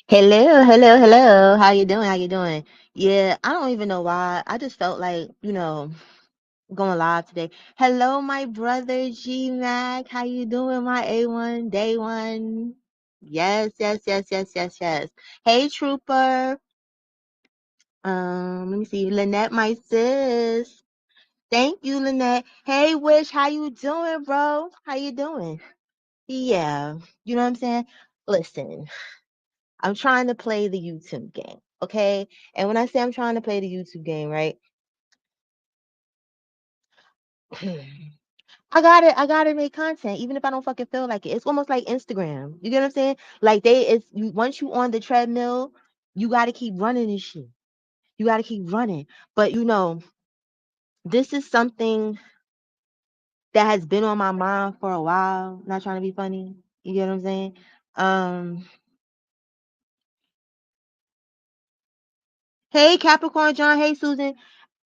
Hello, hello, hello. How you doing? How you doing? Yeah, I don't even know why. I just felt like, going live today. Hello, my brother G Mac. How you doing, my A1 day one? Yes, yes, yes, yes, yes, yes. Hey, Trooper. Let me see. Lynette, my sis. Thank you, Lynette. Hey, Wish, how you doing, bro? How you doing? Yeah, you know what I'm saying? Listen. I'm trying to play the YouTube game, okay? And when I say I'm trying to play the YouTube game, right? I gotta make content, even if I don't fucking feel like it. It's almost like Instagram. You get what I'm saying? Like once you on the treadmill, you gotta keep running and shit. You gotta keep running. But this is something that has been on my mind for a while. Not trying to be funny. You get what I'm saying? Um, hey Capricorn John, hey Susan.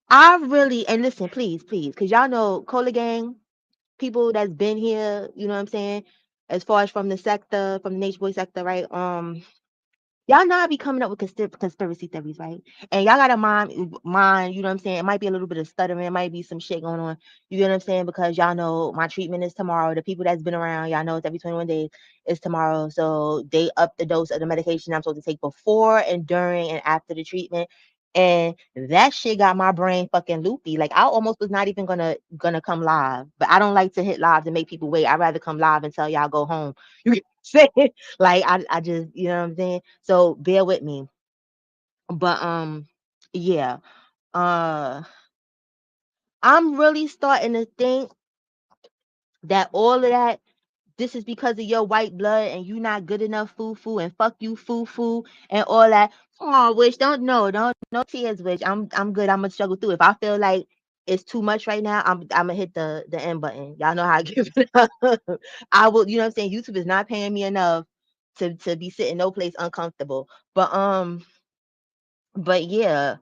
I really and listen, please, please, because y'all know Cola Gang. People that's been here, you know what I'm saying, as far as from the sector, from the nature boy sector, right? Y'all know I be coming up with conspiracy theories, right? And y'all gotta mind, you know what I'm saying? It might be a little bit of stuttering, it might be some shit going on. You get what I'm saying? Because y'all know my treatment is tomorrow. The people that's been around, y'all know it's every 21 days is tomorrow. So they up the dose of the medication I'm supposed to take before and during and after the treatment. And that shit got my brain fucking loopy. Like I almost was not even gonna come live, but I don't like to hit live to make people wait. I'd rather come live and tell y'all go home. You get what I'm saying? Like I just, you know what I'm saying? So bear with me. But yeah. Uh I'm really starting to think that all of that this is because of your white blood and you not good enough foo and fuck you foo and all that. Oh, Wish, don't no tears, Wish. I'm good. I'm gonna struggle through. If I feel like it's too much right now, I'm gonna hit the end button. Y'all know how I give it up. I will, you know what I'm saying? YouTube is not paying me enough to be sitting no place uncomfortable. But yeah,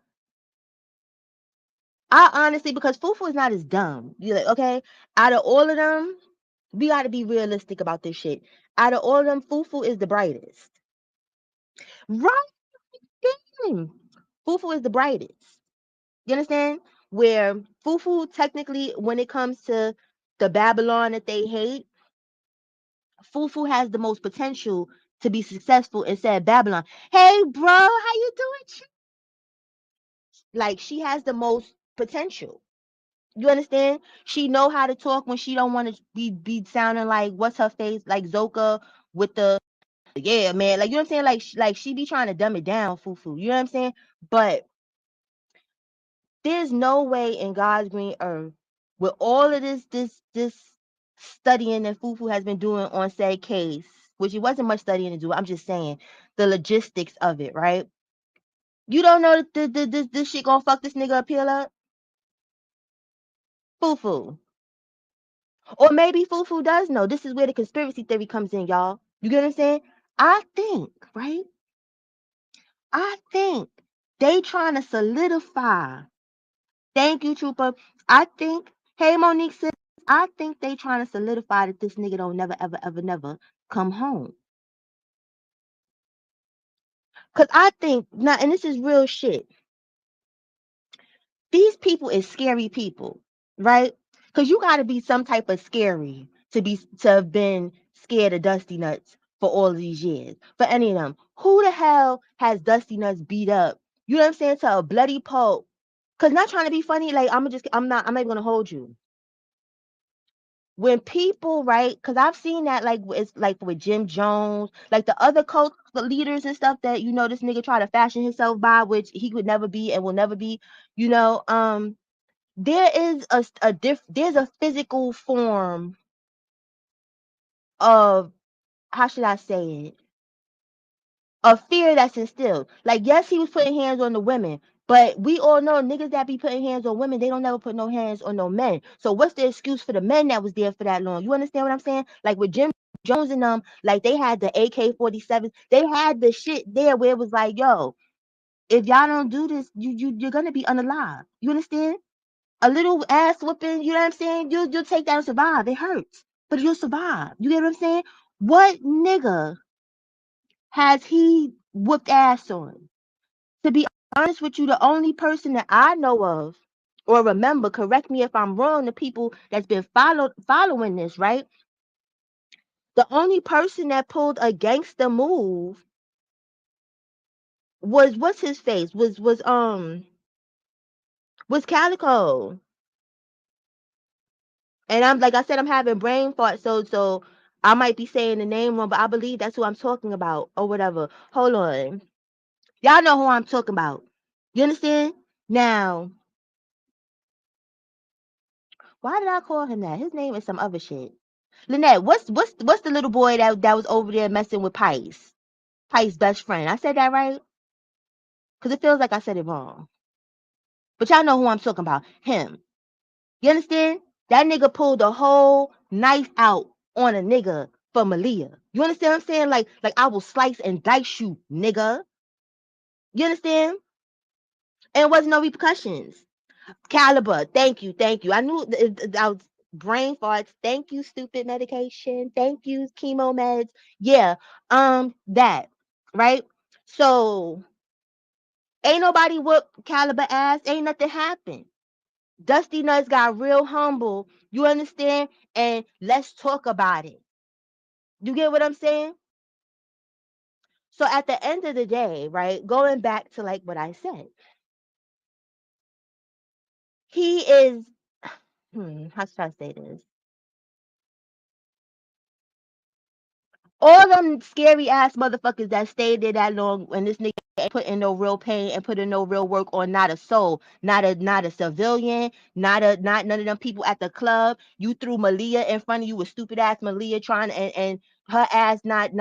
I honestly because Fufu is not as dumb. You like, okay? Out of all of them, we gotta be realistic about this shit. Out of all of them, Fufu is the brightest. Right? Fufu is the brightest. You understand? Where Fufu technically, when it comes to the Babylon that they hate, Fufu has the most potential to be successful instead of Babylon. Hey, bro, how you doing? Like she has the most potential. You understand? She know how to talk when she don't want to be sounding like what's her face like Zoka with the yeah man like you know what I'm saying like she be trying to dumb it down Fufu. You know what I'm saying? But there's no way in God's green earth with all of this studying that Fufu has been doing on said case, which it wasn't much studying to do. I'm just saying the logistics of it, right? You don't know that this shit gonna fuck this nigga appeal up, Fufu. Or maybe Fufu does know. This is where the conspiracy theory comes in, y'all. You get what I'm saying? I think, right? I think they trying to solidify. Thank you, Trooper. I think, hey Monique says, I think they trying to solidify that this nigga don't never, ever, ever, never come home. Cause I think now, and this is real shit. These people is scary people, right? Because you got to be some type of scary to have been scared of Dusty Nuts for all of these years. For any of them, who the hell has Dusty Nuts beat up? You know what I'm saying, to a bloody pulp? Because not trying to be funny, like I'm not even gonna hold you. When people, right? Because I've seen that like it's like with Jim Jones, like the other cult leaders and stuff that this nigga try to fashion himself by, which he would never be and will never be. You know, there is there's a physical form of how should I say it? A fear that's instilled. Like, yes, he was putting hands on the women, but we all know niggas that be putting hands on women, they don't never put no hands on no men. So what's the excuse for the men that was there for that long? You understand what I'm saying? Like with Jim Jones and them, like they had the AK-47, they had the shit there where it was like, yo, if y'all don't do this, you're gonna be unalive. You understand? A little ass whooping, you know what I'm saying? You'll take that and survive. It hurts, but you'll survive. You get what I'm saying? What nigga has he whooped ass on? To be honest with you, the only person that I know of or remember, correct me if I'm wrong, the people that's been following this, right? The only person that pulled a gangster move was what's his face? Was Calico. And I'm like I said, I'm having brain fart, so I might be saying the name wrong, but I believe that's who I'm talking about or whatever. Hold on. Y'all know who I'm talking about. You understand? Now, why did I call him that? His name is some other shit. Lynette, what's the little boy that was over there messing with Pice? Pice's best friend. I said that right? Because it feels like I said it wrong. But y'all know who I'm talking about. Him. You understand? That nigga pulled a whole knife out on a nigga for Malia. You understand what I'm saying? Like I will slice and dice you, nigga. You understand? And it wasn't no repercussions. Caliber. Thank you. Thank you. I knew I was brain farts. Thank you, stupid medication. Thank you, chemo meds. Yeah. That. Right? So ain't nobody whooped Caliber ass. Ain't nothing happened. Dusty Nuts got real humble. You understand? And let's talk about it. You get what I'm saying? So at the end of the day, right, going back to like what I said, he is, how should I say this? All them scary ass motherfuckers that stayed there that long when this nigga ain't put in no real pain and put in no real work on not a soul, not a civilian, not none of them people at the club. You threw Malia in front of you with stupid ass Malia trying and her ass not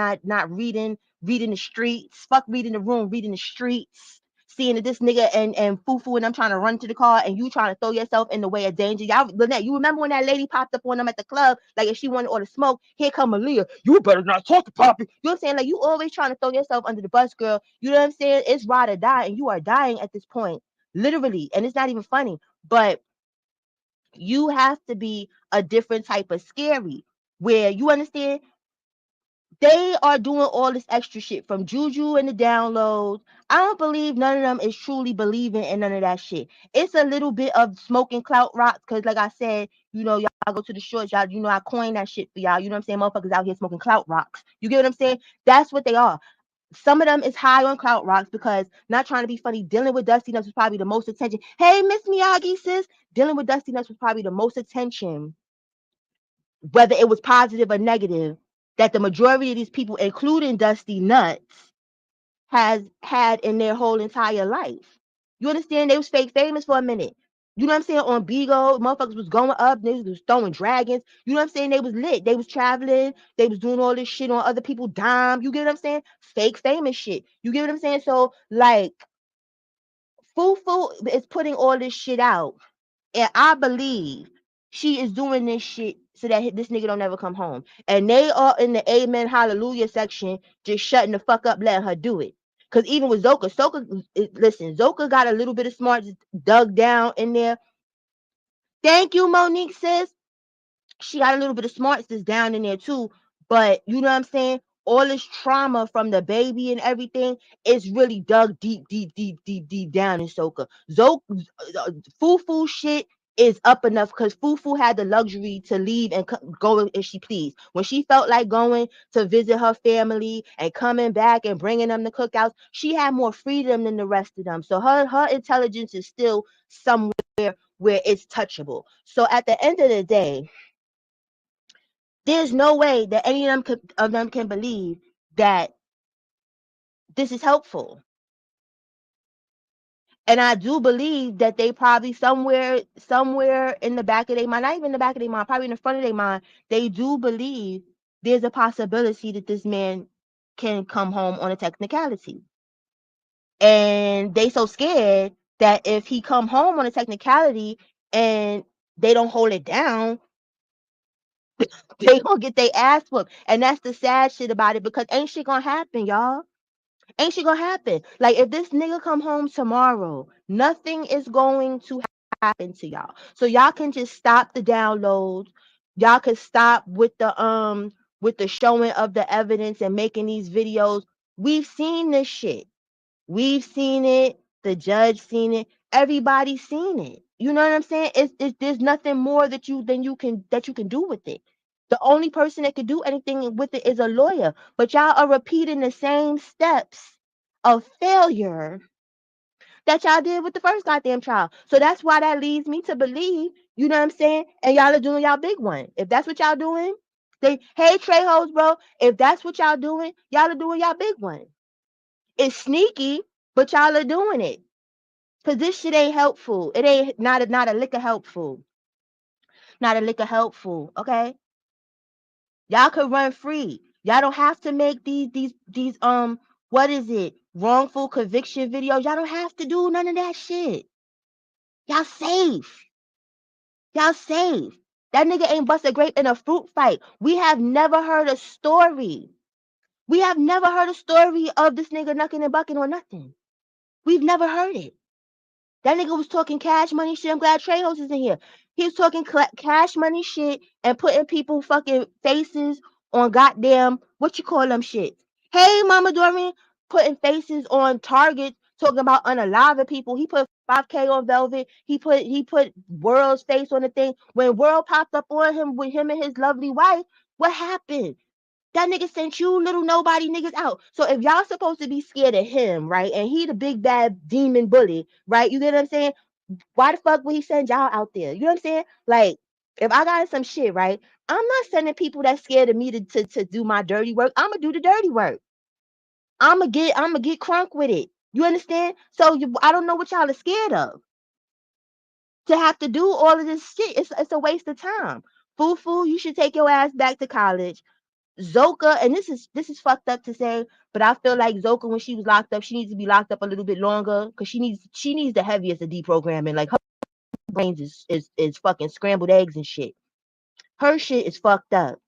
reading the streets. Fuck reading the room, reading the streets. Seeing that this nigga and Fufu and I'm trying to run to the car and you trying to throw yourself in the way of danger. Y'all, Lynette, you remember when that lady popped up on them at the club? Like if she wanted to order smoke, here come Malia. You better not talk to Poppy. You know what I'm saying? Like you always trying to throw yourself under the bus, girl. You know what I'm saying? It's ride or die, and you are dying at this point, literally. And it's not even funny, but you have to be a different type of scary where you understand they are doing all this extra shit from Juju and the downloads. I don't believe none of them is truly believing in none of that shit. It's a little bit of smoking clout rocks because, like I said, you know, y'all go to the shorts, y'all, you know, I coined that shit for y'all. You know what I'm saying? Motherfuckers out here smoking clout rocks. You get what I'm saying? That's what they are. Some of them is high on clout rocks because not trying to be funny, dealing with Dusty Nuts was probably the most attention. Hey, Miss Miyagi, sis, dealing with Dusty Nuts was probably the most attention, whether it was positive or negative, that the majority of these people, including Dusty Nuts, has had in their whole entire life. You understand? They was fake famous for a minute. You know what I'm saying? On Bigo, motherfuckers was going up, they was throwing dragons. You know what I'm saying? They was lit. They was traveling. They was doing all this shit on other people's dime. You get what I'm saying? Fake famous shit. You get what I'm saying? So like Fufu is putting all this shit out. And I believe she is doing this shit so that this nigga don't ever come home. And they are in the amen hallelujah section, just shutting the fuck up, letting her do it. Cause even with listen, Zoka got a little bit of smarts dug down in there. Thank you, Monique, sis. She got a little bit of smarts that's down in there too. But you know what I'm saying? All this trauma from the baby and everything is really dug deep down in Soka. Fufu shit is up enough because Fufu had the luxury to leave and go if she pleased. When she felt like going to visit her family and coming back and bringing them to cookouts, she had more freedom than the rest of them. So her intelligence is still somewhere where it's touchable. So at the end of the day, there's no way that any of them can believe that this is helpful. And I do believe that they probably somewhere in the back of their mind, not even in the back of their mind, probably in the front of their mind, they do believe there's a possibility that this man can come home on a technicality. And they so scared that if he come home on a technicality and they don't hold it down, they gonna get their ass whooped. And that's the sad shit about it because ain't shit gonna happen, y'all. Ain't shit gonna happen. Like if this nigga come home tomorrow, nothing is going to happen to y'all. So y'all can just stop the downloads. Y'all can stop with the showing of the evidence and making these videos. We've seen this shit. We've seen it. The judge seen it. Everybody's seen it. You know what I'm saying? It's there's nothing more that you can do with it. The only person that can do anything with it is a lawyer. But y'all are repeating the same steps of failure that y'all did with the first goddamn trial. So that's why that leads me to believe, you know what I'm saying? And y'all are doing y'all big one. If that's what y'all doing, hey Trey hoes, bro. If that's what y'all are doing y'all big one. It's sneaky, but y'all are doing it. Cause this shit ain't helpful. It ain't not a lick of helpful. Not a lick of helpful. Okay. Y'all could run free. Y'all don't have to make these what is it? Wrongful conviction videos. Y'all don't have to do none of that shit. Y'all safe. Y'all safe. That nigga ain't bust a grape in a fruit fight. We have never heard a story. We have never heard a story of this nigga knucking and bucking or nothing. We've never heard it. That nigga was talking cash money shit. I'm glad Trejos is in here. He was talking cash money shit and putting people fucking faces on goddamn what you call them shit. Hey, Mama Doreen, putting faces on targets, talking about unaliving people. He put 5K on Velvet. He put World's face on the thing. When World popped up on him with him and his lovely wife, what happened? That nigga sent you little nobody niggas out. So if y'all supposed to be scared of him, right? And he the big bad demon bully, right? You get what I'm saying? Why the fuck would he send y'all out there? You know what I'm saying? Like, if I got some shit, right? I'm not sending people that scared of me to do my dirty work. I'ma do the dirty work. I'ma get crunk with it. You understand? So I don't know what y'all are scared of. To have to do all of this shit, it's a waste of time. Fufu, you should take your ass back to college. Zoka, and this is fucked up to say, but I feel like Zoka, when she was locked up, she needs to be locked up a little bit longer because she needs the heaviest of deprogramming. Like her brains is fucking scrambled eggs and shit. Her shit is fucked up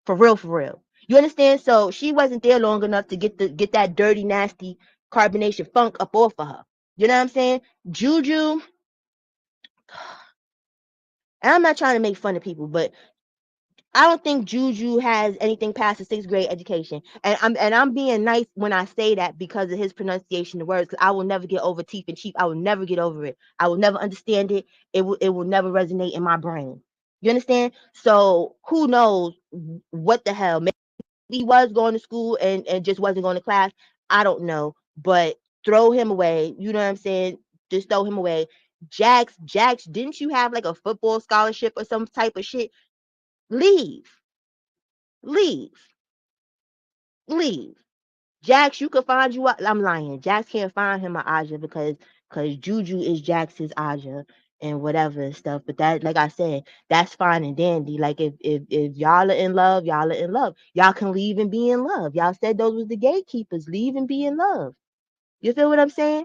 for real, for real. You understand? So she wasn't there long enough to get that dirty, nasty carbonation funk up off of her. You know what I'm saying? Juju, and I'm not trying to make fun of people, but I don't think Juju has anything past a sixth grade education, and I'm being nice when I say that because of his pronunciation of words. Because I will never get over teeth and cheap. I will never get over it. I will never understand it. It will never resonate in my brain. You understand? So who knows what the hell? Maybe he was going to school and just wasn't going to class. I don't know, but throw him away. You know what I'm saying? Just throw him away. Jax, didn't you have like a football scholarship or some type of shit? Leave. Leave. Leave. Jax, you could find you. I'm lying. Jax can't find him a Aja because Juju is Jax's Aja and whatever and stuff. But that, like I said, that's fine and dandy. Like if y'all are in love, y'all are in love. Y'all can leave and be in love. Y'all said those was the gatekeepers. Leave and be in love. You feel what I'm saying?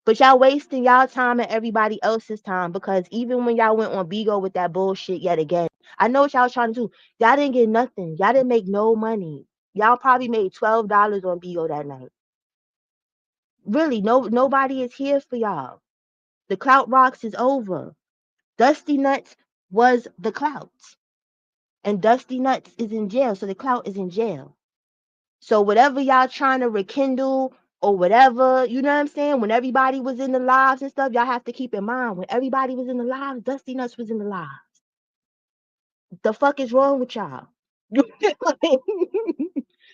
But y'all wasting y'all time and everybody else's time because even when y'all went on Bigo with that bullshit yet again, I know what y'all was trying to do. Y'all didn't get nothing. Y'all didn't make no money. Y'all probably made $12 on Bigo that night. Really, nobody is here for y'all. The clout rocks is over. Dusty Nuts was the clout. And Dusty Nuts is in jail, so the clout is in jail. So whatever y'all trying to rekindle or whatever, you know what I'm saying? When everybody was in the lives and stuff, y'all have to keep in mind when everybody was in the lives, Dusty Nuts was in the lives. The fuck is wrong with y'all?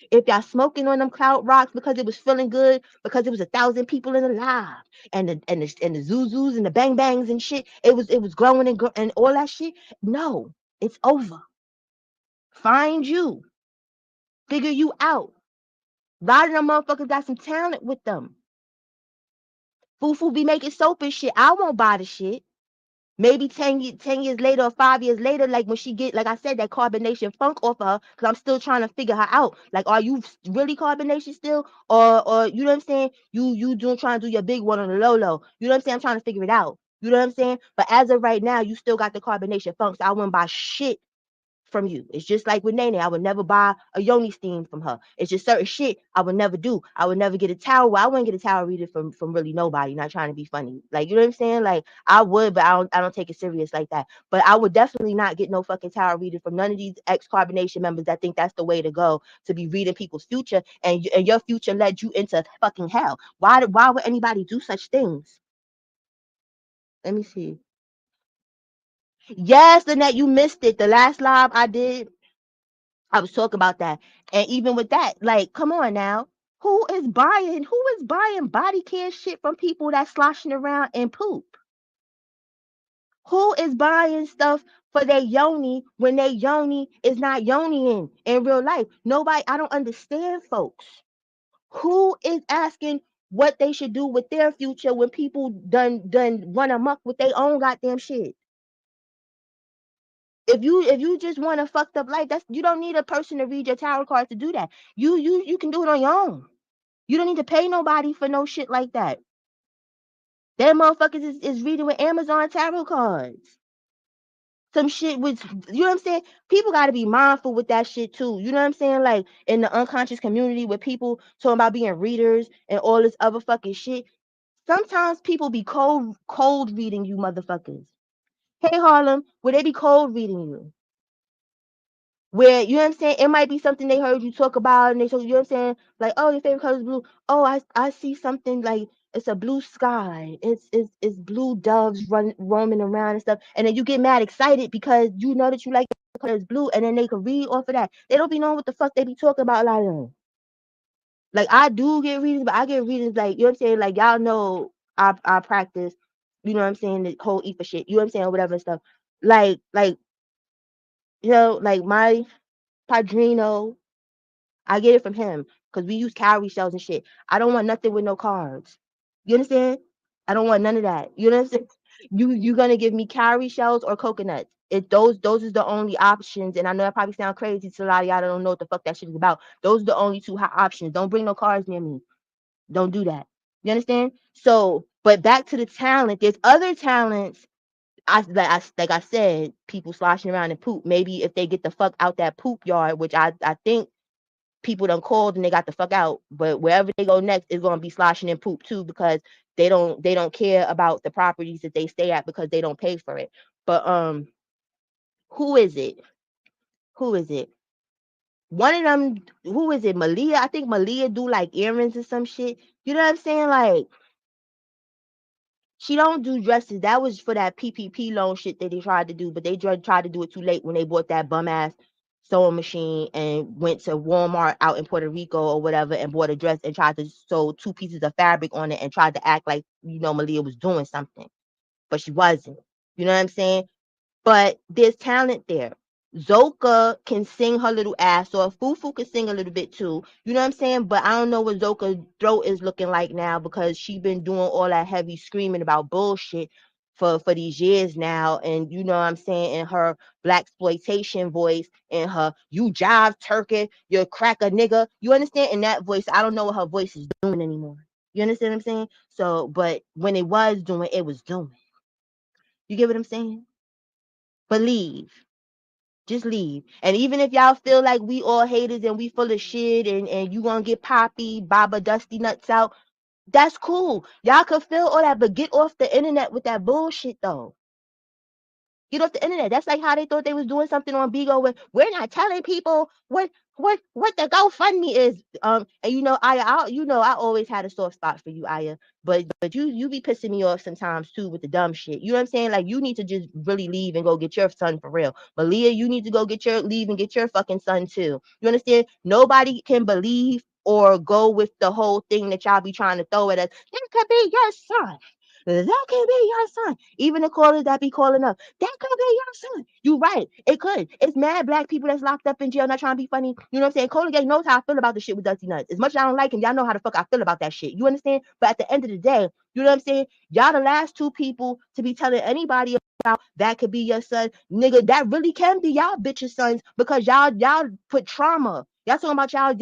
If y'all smoking on them cloud rocks because it was feeling good, because it was 1,000 people in the live, and the zuzus and the bang bangs and shit, it was growing and all that shit. No, it's over. Find you, figure you out. A lot of them motherfuckers got some talent with them. Fufu be making soap and shit. I won't buy the shit. Maybe 10 years later or 5 years later, like when she get, like I said, that carbonation funk off of her, because I'm still trying to figure her out. Like, are you really carbonation still? Or you know what I'm saying? You doing trying to do your big one on the low low. You know what I'm saying? I'm trying to figure it out. You know what I'm saying? But as of right now, you still got the carbonation funk. So I wouldn't buy shit from you. It's just like with Nene. I would never buy a Yoni steam from her. It's just certain shit I would never do. I would never get a tarot. I wouldn't get a tarot reader from really nobody. Not trying to be funny. Like, you know what I'm saying? Like, I would, but I don't take it serious like that. But I would definitely not get no fucking tarot reader from none of these ex-carbonation members that think that's the way to go, to be reading people's future, and your future led you into fucking hell. Why would anybody do such things? Let me see. Yes, Lynette, you missed it. The last live I did, I was talking about that. And even with that, like, come on now. Who is buying body care shit from people that's sloshing around in poop? Who is buying stuff for their yoni when their yoni is not yoniing in real life? Nobody. I don't understand, folks. Who is asking what they should do with their future when people done run amok with their own goddamn shit? If you just want a fucked up life, that's, you don't need a person to read your tarot cards to do that. You can do it on your own. You don't need to pay nobody for no shit like that. Them motherfuckers is reading with Amazon tarot cards. Some shit with, you know what I'm saying? People got to be mindful with that shit too. You know what I'm saying? Like, in the unconscious community with people talking about being readers and all this other fucking shit. Sometimes people be cold reading you motherfuckers. Hey Harlem, will they be cold reading you? Where, you know what I'm saying, it might be something they heard you talk about, and they told you, you know what I'm saying, like, oh, your favorite color is blue. Oh, I see something like it's a blue sky. It's blue doves roaming around and stuff. And then you get mad excited because you know that you like the color is blue, and then they can read off of that. They don't be knowing what the fuck they be talking about, a lot of them. Like, I do get readings, but I get readings like, you know what I'm saying, like, y'all know I practice, you know what I'm saying, the whole EFA shit, you know what I'm saying, or whatever and stuff. Like, you know, like my Padrino, I get it from him because we use cowrie shells and shit. I don't want nothing with no carbs. You understand? I don't want none of that. You know what I'm saying? You gonna give me cowrie shells or coconuts? Those is the only options. And I know that probably sound crazy to a lot of y'all that don't know what the fuck that shit is about. Those are the only two hot options. Don't bring no carbs near me. Don't do that. You understand? So, but back to the talent. There's other talents. Like I said, people sloshing around in poop. Maybe if they get the fuck out that poop yard, which I think people done called and they got the fuck out. But wherever they go next is gonna be sloshing in poop too, because they don't care about the properties that they stay at because they don't pay for it. But who is it? Who is it? One of them, who is it? Malia. I think Malia do like earrings or some shit. You know what I'm saying? Like, she don't do dresses. That was for that PPP loan shit that they tried to do, but they tried to do it too late when they bought that bum ass sewing machine and went to Walmart out in Puerto Rico or whatever and bought a dress and tried to sew two pieces of fabric on it and tried to act like, Malia was doing something, but she wasn't. You know what I'm saying? But there's talent there. Zoka can sing her little ass off. Fufu can sing a little bit too. You know what I'm saying? But I don't know what Zoka's throat is looking like now because she been doing all that heavy screaming about bullshit for these years now. And you know what I'm saying? In her black exploitation voice, in her "you jive turkey, you crack a nigga." You understand? In that voice, I don't know what her voice is doing anymore. You understand what I'm saying? So, but when it was doing, it was doing. You get what I'm saying? Believe. Just leave. And even if y'all feel like we all haters and we full of shit and you gonna get Poppy, Baba, Dusty Nuts out, that's cool. Y'all can feel all that, but get off the internet with that bullshit though. Get off the internet. That's like how they thought they was doing something on Bigo when we're not telling people what the GoFundMe is. And I always had a soft spot for you, Aya. But you be pissing me off sometimes too with the dumb shit. You know what I'm saying? Like, you need to just really leave and go get your son for real. But Leah, you need to go leave and get your fucking son too. You understand? Nobody can believe or go with the whole thing that y'all be trying to throw at us. That could be your son. That could be your son. Even the callers that be calling up, that could be your son. You right. It could. It's mad black people that's locked up in jail, not trying to be funny. You know what I'm saying? Cola Gang knows how I feel about the shit with Dusty Nuts. As much as I don't like him, y'all know how the fuck I feel about that shit. You understand? But at the end of the day, you know what I'm saying? Y'all the last two people to be telling anybody about that could be your son. Nigga, that really can be y'all bitches' sons because y'all put trauma. Y'all talking about y'all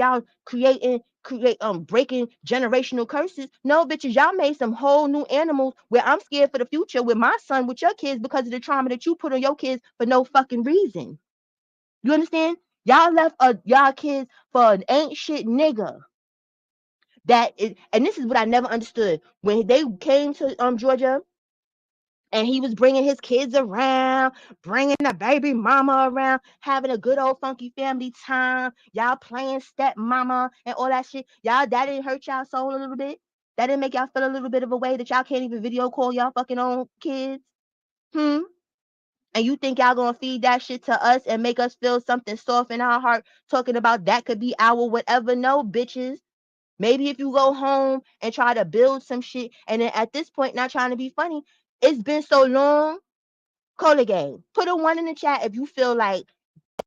breaking generational curses. No, bitches, y'all made some whole new animals where I'm scared for the future with my son, with your kids, because of the trauma that you put on your kids for no fucking reason. You understand? Y'all left y'all kids for an ain't shit nigga. And this is what I never understood. When they came to Georgia, and he was bringing his kids around, bringing the baby mama around, having a good old funky family time. Y'all playing stepmama and all that shit. Y'all, that didn't hurt y'all soul a little bit? That didn't make y'all feel a little bit of a way that y'all can't even video call y'all fucking own kids? Hmm? And you think y'all gonna feed that shit to us and make us feel something soft in our heart, talking about that could be our whatever? No, bitches. Maybe if you go home and try to build some shit, and then at this point, not trying to be funny, it's been so long. Color game. Put a one in the chat if you feel like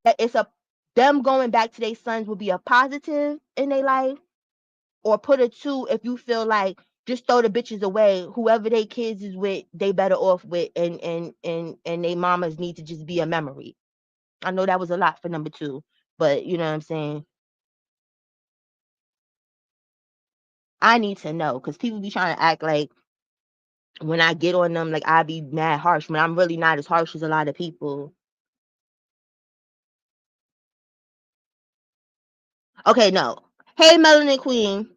that it's a them going back to their sons would be a positive in their life, or put a two if you feel like just throw the bitches away. Whoever they kids is with, they better off with, and they mamas need to just be a memory. I know that was a lot for number two, but you know what I'm saying. I need to know because people be trying to act like when I get on them, like I be mad harsh when I'm really not as harsh as a lot of people. Okay, no. Hey, Melanin Queen.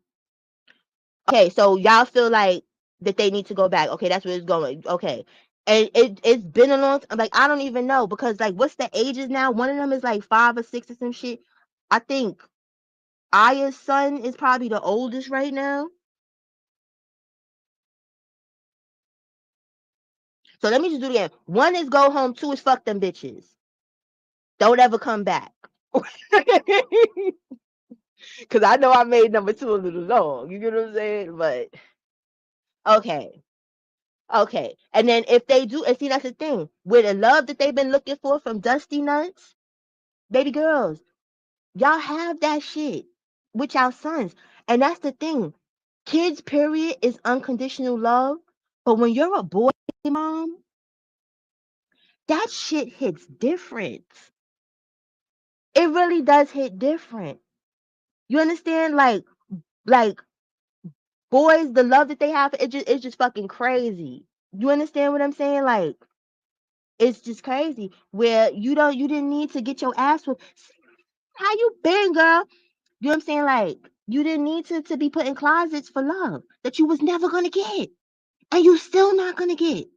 Okay, so y'all feel like that they need to go back. Okay, that's where it's going. Okay. And it's been a long time. Like, I don't even know because, like, what's the ages now? One of them is like 5 or 6 or some shit. I think Aya's son is probably the oldest right now. So let me just do it again. One is go home, two is fuck them bitches. Don't ever come back. Because I know I made number two a little long. You get what I'm saying? But okay. Okay. And then if they do, and see, that's the thing. With the love that they've been looking for from Dusty Nuts, baby girls, y'all have that shit with y'all sons. And that's the thing. Kids, period, is unconditional love. But when you're a boy mom, that shit hits different. It really does hit different. You understand? Like boys, the love that they have, it's just fucking crazy. You understand what I'm saying? Like, it's just crazy. Where you didn't need to get your ass whooped. How you been, girl? You know what I'm saying? Like, you didn't need to be put in closets for love that you was never gonna get. And you still not gonna get.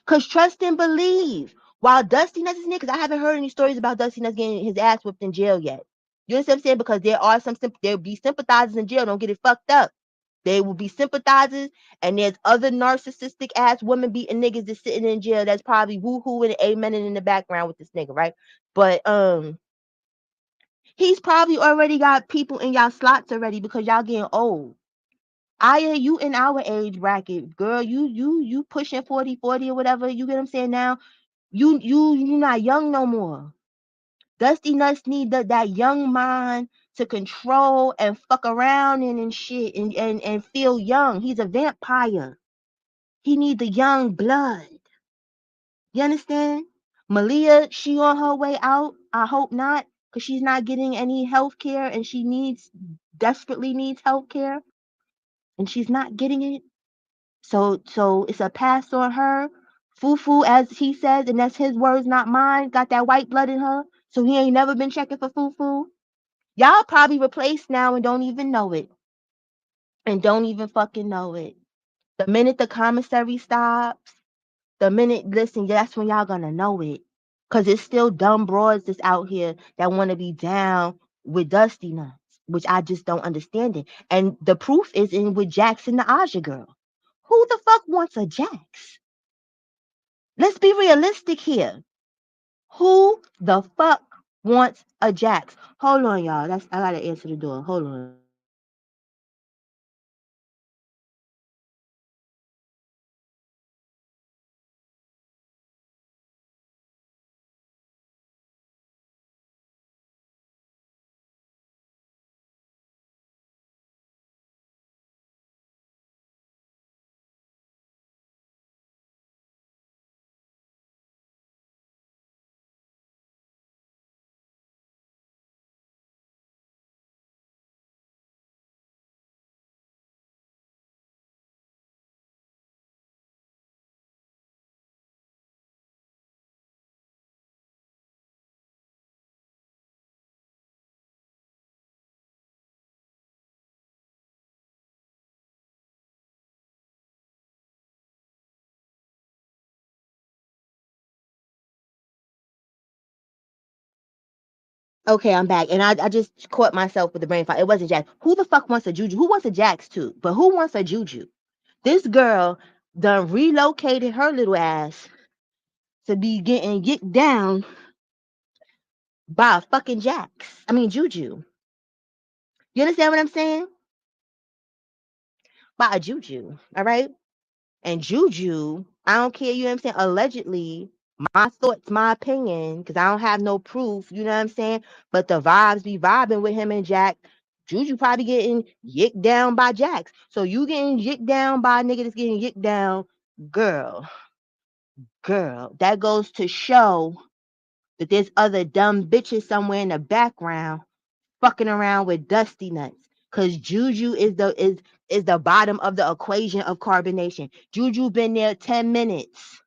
Cause trust and believe. While Dusty Nuts is in there, because I haven't heard any stories about Dusty Nuts getting his ass whipped in jail yet. You understand what I'm saying? Because there are there'll be sympathizers in jail. Don't get it fucked up. They will be sympathizers, and there's other narcissistic ass women beating niggas that's sitting in jail that's probably woohoo and amening in the background with this nigga, right? But he's probably already got people in y'all slots already because y'all getting old. Aya, you in our age bracket, girl. You pushing 40 or whatever. You get what I'm saying now? You not young no more. Dusty Nuts need that young mind to control and fuck around and shit and feel young. He's a vampire. He need the young blood. You understand? Malia, she on her way out. I hope not, because she's not getting any health care and she desperately needs health care and she's not getting it. So it's a pass on her. Fufu, as he says, and that's his words, not mine, got that white blood in her. So he ain't never been checking for Fufu. Y'all probably replaced now and don't even know it. And don't even fucking know it. The minute the commissary stops, the minute, listen, that's when y'all gonna know it. Cause it's still dumb broads that's out here that wanna be down with Dusty Nuts, which I just don't understand it. And the proof is in with Jax and the Aja girl. Who the fuck wants a Jax? Let's be realistic here. Who the fuck wants a Jax? Hold on, y'all. I gotta answer the door. Hold on. Okay, I'm back. And I just caught myself with the brain fart. It wasn't Jax. Who the fuck wants a juju? Who wants a Jax too? But who wants a juju? This girl done relocated her little ass to be getting yicked down by a fucking Jax. I mean juju. You understand what I'm saying? By a juju. All right? And juju, I don't care, you know what I'm saying? Allegedly, my thoughts, my opinion, because I don't have no proof, you know what I'm saying? But the vibes be vibing with him and Jack. Juju probably getting yicked down by Jax. So you getting yicked down by a nigga that's getting yicked down, girl, that goes to show that there's other dumb bitches somewhere in the background fucking around with dusty nuts. Cause Juju is the bottom of the equation of carbonation. Juju been there 10 minutes.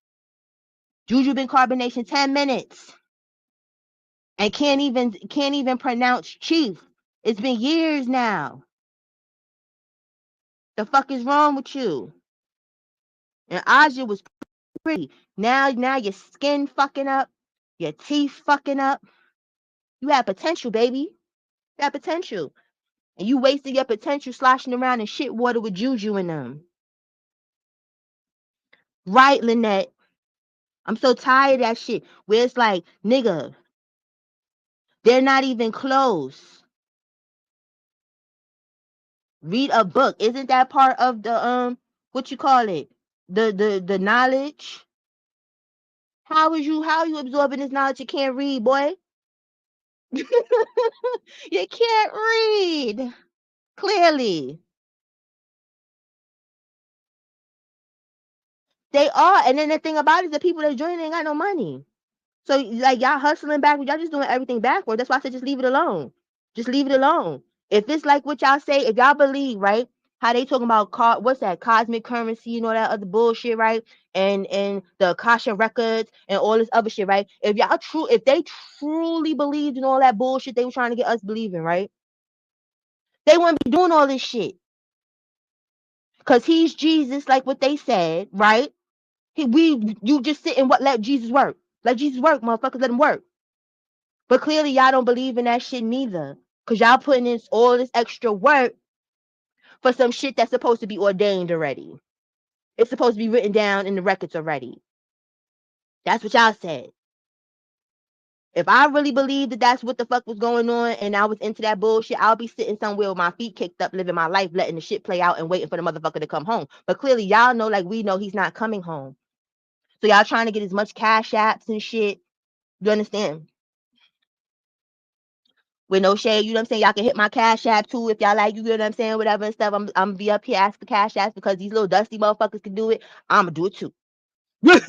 Juju been carbonation 10 minutes. And can't even pronounce chief. It's been years now. The fuck is wrong with you? And Aja was pretty. Now your skin fucking up, your teeth fucking up. You have potential, baby. You have potential. And you wasted your potential sloshing around in shit water with Juju in them. Right, Lynette? I'm so tired of that shit. Where it's like, nigga, they're not even close. Read a book. Isn't that part of the what you call it? The knowledge? How are you absorbing this knowledge you can't read, boy? You can't read. Clearly. They are. And then the thing about it is the people that join ain't got no money. So like y'all hustling backwards, y'all just doing everything backwards. That's why I said just leave it alone. Just leave it alone. If it's like what y'all say, if y'all believe, right? How they talking about what's that cosmic currency and all that other bullshit, right? And the Akasha records and all this other shit, right? If they truly believed in all that bullshit they were trying to get us believing, right? They wouldn't be doing all this shit. Cause he's Jesus, like what they said, right? You just sit and let Jesus work. Let Jesus work, motherfuckers. Let him work. But clearly y'all don't believe in that shit neither. Cause y'all putting in all this extra work for some shit that's supposed to be ordained already. It's supposed to be written down in the records already. That's what y'all said. If I really believed that that's what the fuck was going on and I was into that bullshit, I'll be sitting somewhere with my feet kicked up, living my life, letting the shit play out and waiting for the motherfucker to come home. But clearly y'all know, like we know, he's not coming home. So y'all trying to get as much cash apps and shit. You understand? With no shade, you know what I'm saying? Y'all can hit my cash app too if y'all like, you know what I'm saying? Whatever and stuff. I'm gonna be up here asking cash apps because these little dusty motherfuckers can do it. I'm gonna do it too. I'm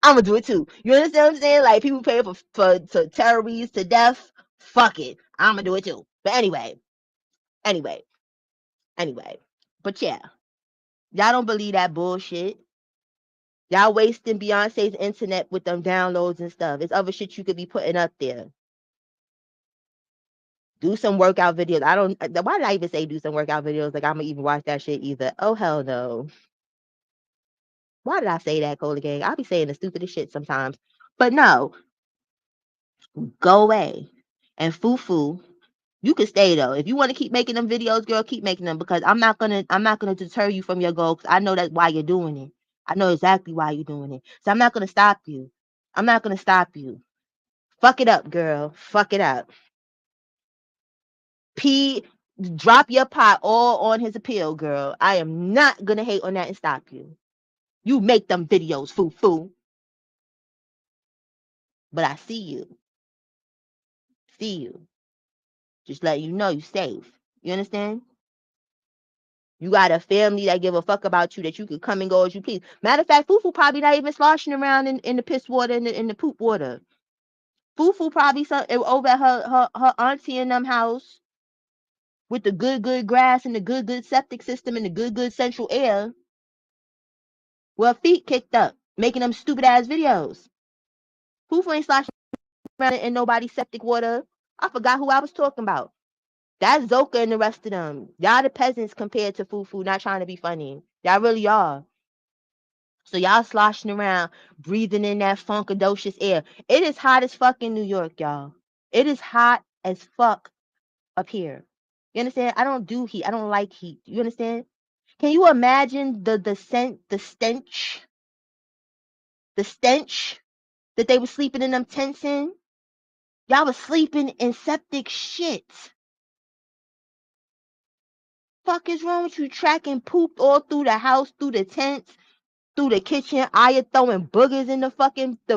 gonna do it too. You understand what I'm saying? Like people pay for to terrorists to death. Fuck it. I'm gonna do it too. But anyway, anyway. But yeah, y'all don't believe that bullshit. Y'all wasting Beyonce's internet with them downloads and stuff. It's other shit you could be putting up there. Do some workout videos. I don't. Why did I even say do some workout videos? Like I'm gonna even watch that shit either. Oh hell no. Why did I say that, Cola Gang? I'll be saying the stupidest shit sometimes. But no, go away. And Fufu, you can stay though. If you want to keep making them videos, girl, keep making them because I'm not gonna deter you from your goal because I know that's why you're doing it. I know exactly why you're doing it. So I'm not gonna stop you. I'm not gonna stop you. Fuck it up, girl. Fuck it up. P drop your pot all on his appeal, girl. I am not gonna hate on that and stop you. You make them videos, Fufu. But I see you. See you. Just let you know you safe. You understand? You got a family that give a fuck about you that you could come and go as you please. Matter of fact, Fufu probably not even sloshing around in the piss water in the poop water. Fufu probably over at her auntie in them house with the good grass and the good septic system and the good central air. Well, feet kicked up, making them stupid ass videos. Fufu ain't sloshing around in nobody's septic water. I forgot who I was talking about. That's Zoka and the rest of them. Y'all the peasants compared to Fufu, not trying to be funny. Y'all really are. So y'all sloshing around, breathing in that funkadocious air. It is hot as fuck in New York, y'all. It is hot as fuck up here. You understand? I don't do heat. I don't like heat. You understand? Can you imagine the scent, the stench that they were sleeping in them tents in? Y'all was sleeping in septic shit. Fuck is wrong with you? Tracking poop all through the house, through the tents, through the kitchen. Aya throwing boogers in the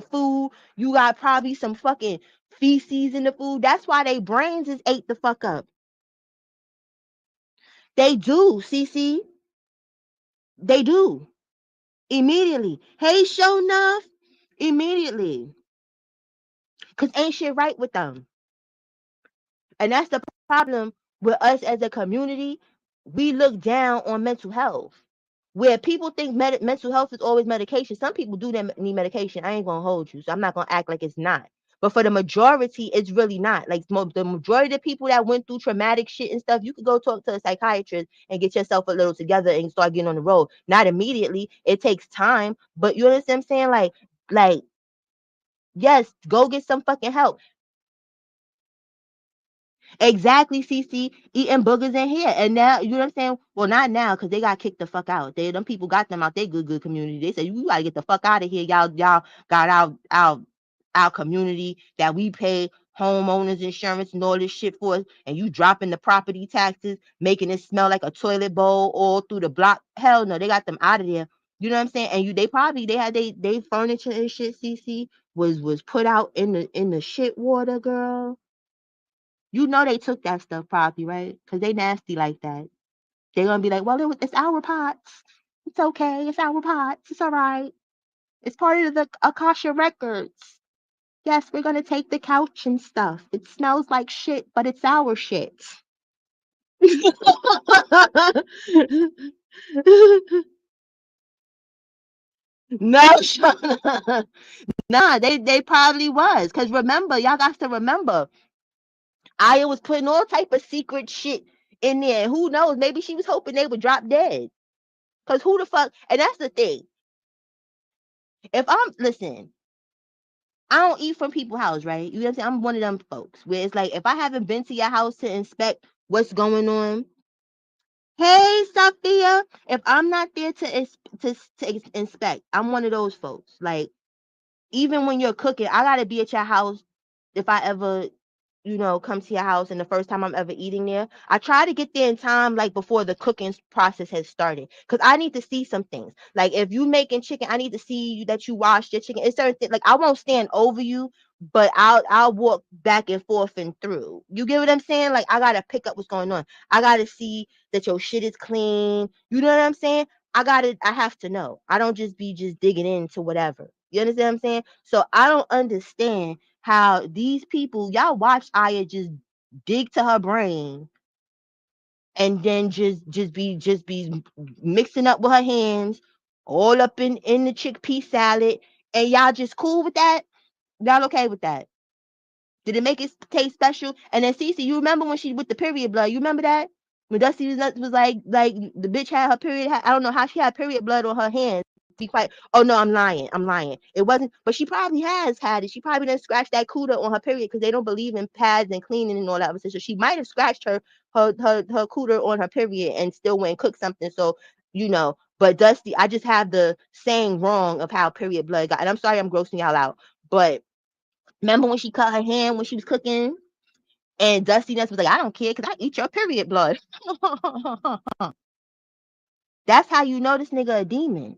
food. You got probably some fucking feces in the food. That's why they brains is ate the fuck up. They do, CC. They do. Immediately. Hey, show enough. Immediately. Cause ain't shit right with them. And that's the problem with us as a community. We look down on mental health. Where people think mental health is always medication. Some people do need medication. I ain't gonna hold you, so I'm not gonna act like it's not. But for the majority, it's really not. Like the majority of the people that went through traumatic shit and stuff, you could go talk to a psychiatrist and get yourself a little together and start getting on the road. Not immediately. It takes time. But you understand what I'm saying? Like, yes, go get some fucking help. Exactly, CC, eating boogers in here. And now, you know what I'm saying? Well, not now, because they got kicked the fuck out. Them people got them out their good community. They said, you gotta get the fuck out of here. Y'all got our community that we pay homeowners insurance and all this shit for us, and you dropping the property taxes, making it smell like a toilet bowl all through the block. Hell no, they got them out of there. You know what I'm saying? And they had they furniture and shit, CC, was put out in the shit water, girl. You know they took that stuff probably, right? Because they nasty like that. They're gonna be like, well, it's our pots. It's okay. It's our pots. It's all right. It's part of the Akasha records. Yes, we're gonna take the couch and stuff. It smells like shit, but it's our shit. No, Shauna. Nah, they probably was. Cause remember, y'all got to remember, Aya was putting all type of secret shit in there. Who knows? Maybe she was hoping they would drop dead. Cause who the fuck? And that's the thing. If I'm listen, I don't eat from people's house, right? You know what I'm saying? I'm one of them folks where it's like if I haven't been to your house to inspect what's going on, hey Sophia, if I'm not there to inspect, I'm one of those folks. Like even when you're cooking, I gotta be at your house if I ever, come to your house and the first time I'm ever eating there. I try to get there in time, like before the cooking process has started. Cause I need to see some things. Like if you making chicken, I need to see that you washed your chicken. It's certain things. Like I won't stand over you, but I'll walk back and forth and through. You get what I'm saying? Like I gotta pick up what's going on. I gotta see that your shit is clean. You know what I'm saying? I have to know. I don't just be just digging into whatever. You understand what I'm saying? So I don't understand how these people, y'all watch Aya just dig to her brain and then just be mixing up with her hands all up in the chickpea salad, and y'all just cool with that? Y'all okay with that? Did it make it taste special? And then Cece, you remember when she with the period blood? You remember that? When Dusty was like the bitch had her period. I don't know how she had period blood on her hands. Be quite. Oh no, I'm lying. I'm lying. It wasn't. But she probably has had it. She probably didn't scratch that cooter on her period because they don't believe in pads and cleaning and all that. So she might have scratched her cooter on her period and still went and cooked something. So But Dusty, I just have the saying wrong of how period blood got. And I'm sorry, I'm grossing y'all out, but remember when she cut her hand when she was cooking? And Dusty Nuts was like, I don't care because I eat your period blood. That's how you know this nigga a demon.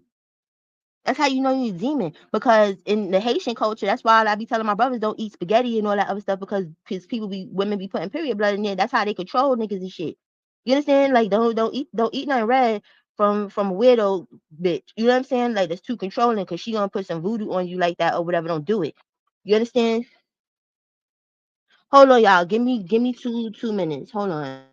That's how you know he's a demon. Because in the Haitian culture, that's why I be telling my brothers don't eat spaghetti and all that other stuff because women be putting period blood in there. That's how they control niggas and shit. You understand? Like don't eat nothing red from a weirdo bitch. You know what I'm saying? Like that's too controlling because she gonna put some voodoo on you like that or whatever. Don't do it. You understand? Hold on, y'all. Give me 2 minutes. Hold on.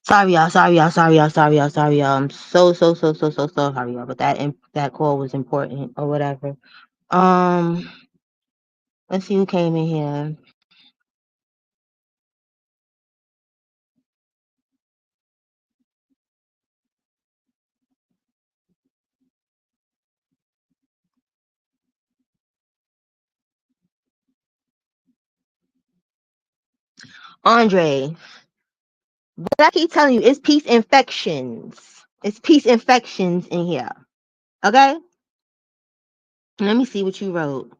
Sorry, y'all. Sorry, y'all. Sorry, y'all. Sorry, y'all. Sorry, y'all. I'm so sorry, y'all. But that call was important or whatever. Um, let's see who came in here. Andre, what I keep telling you, it's peace infections. It's peace infections in here. Okay? Let me see what you wrote.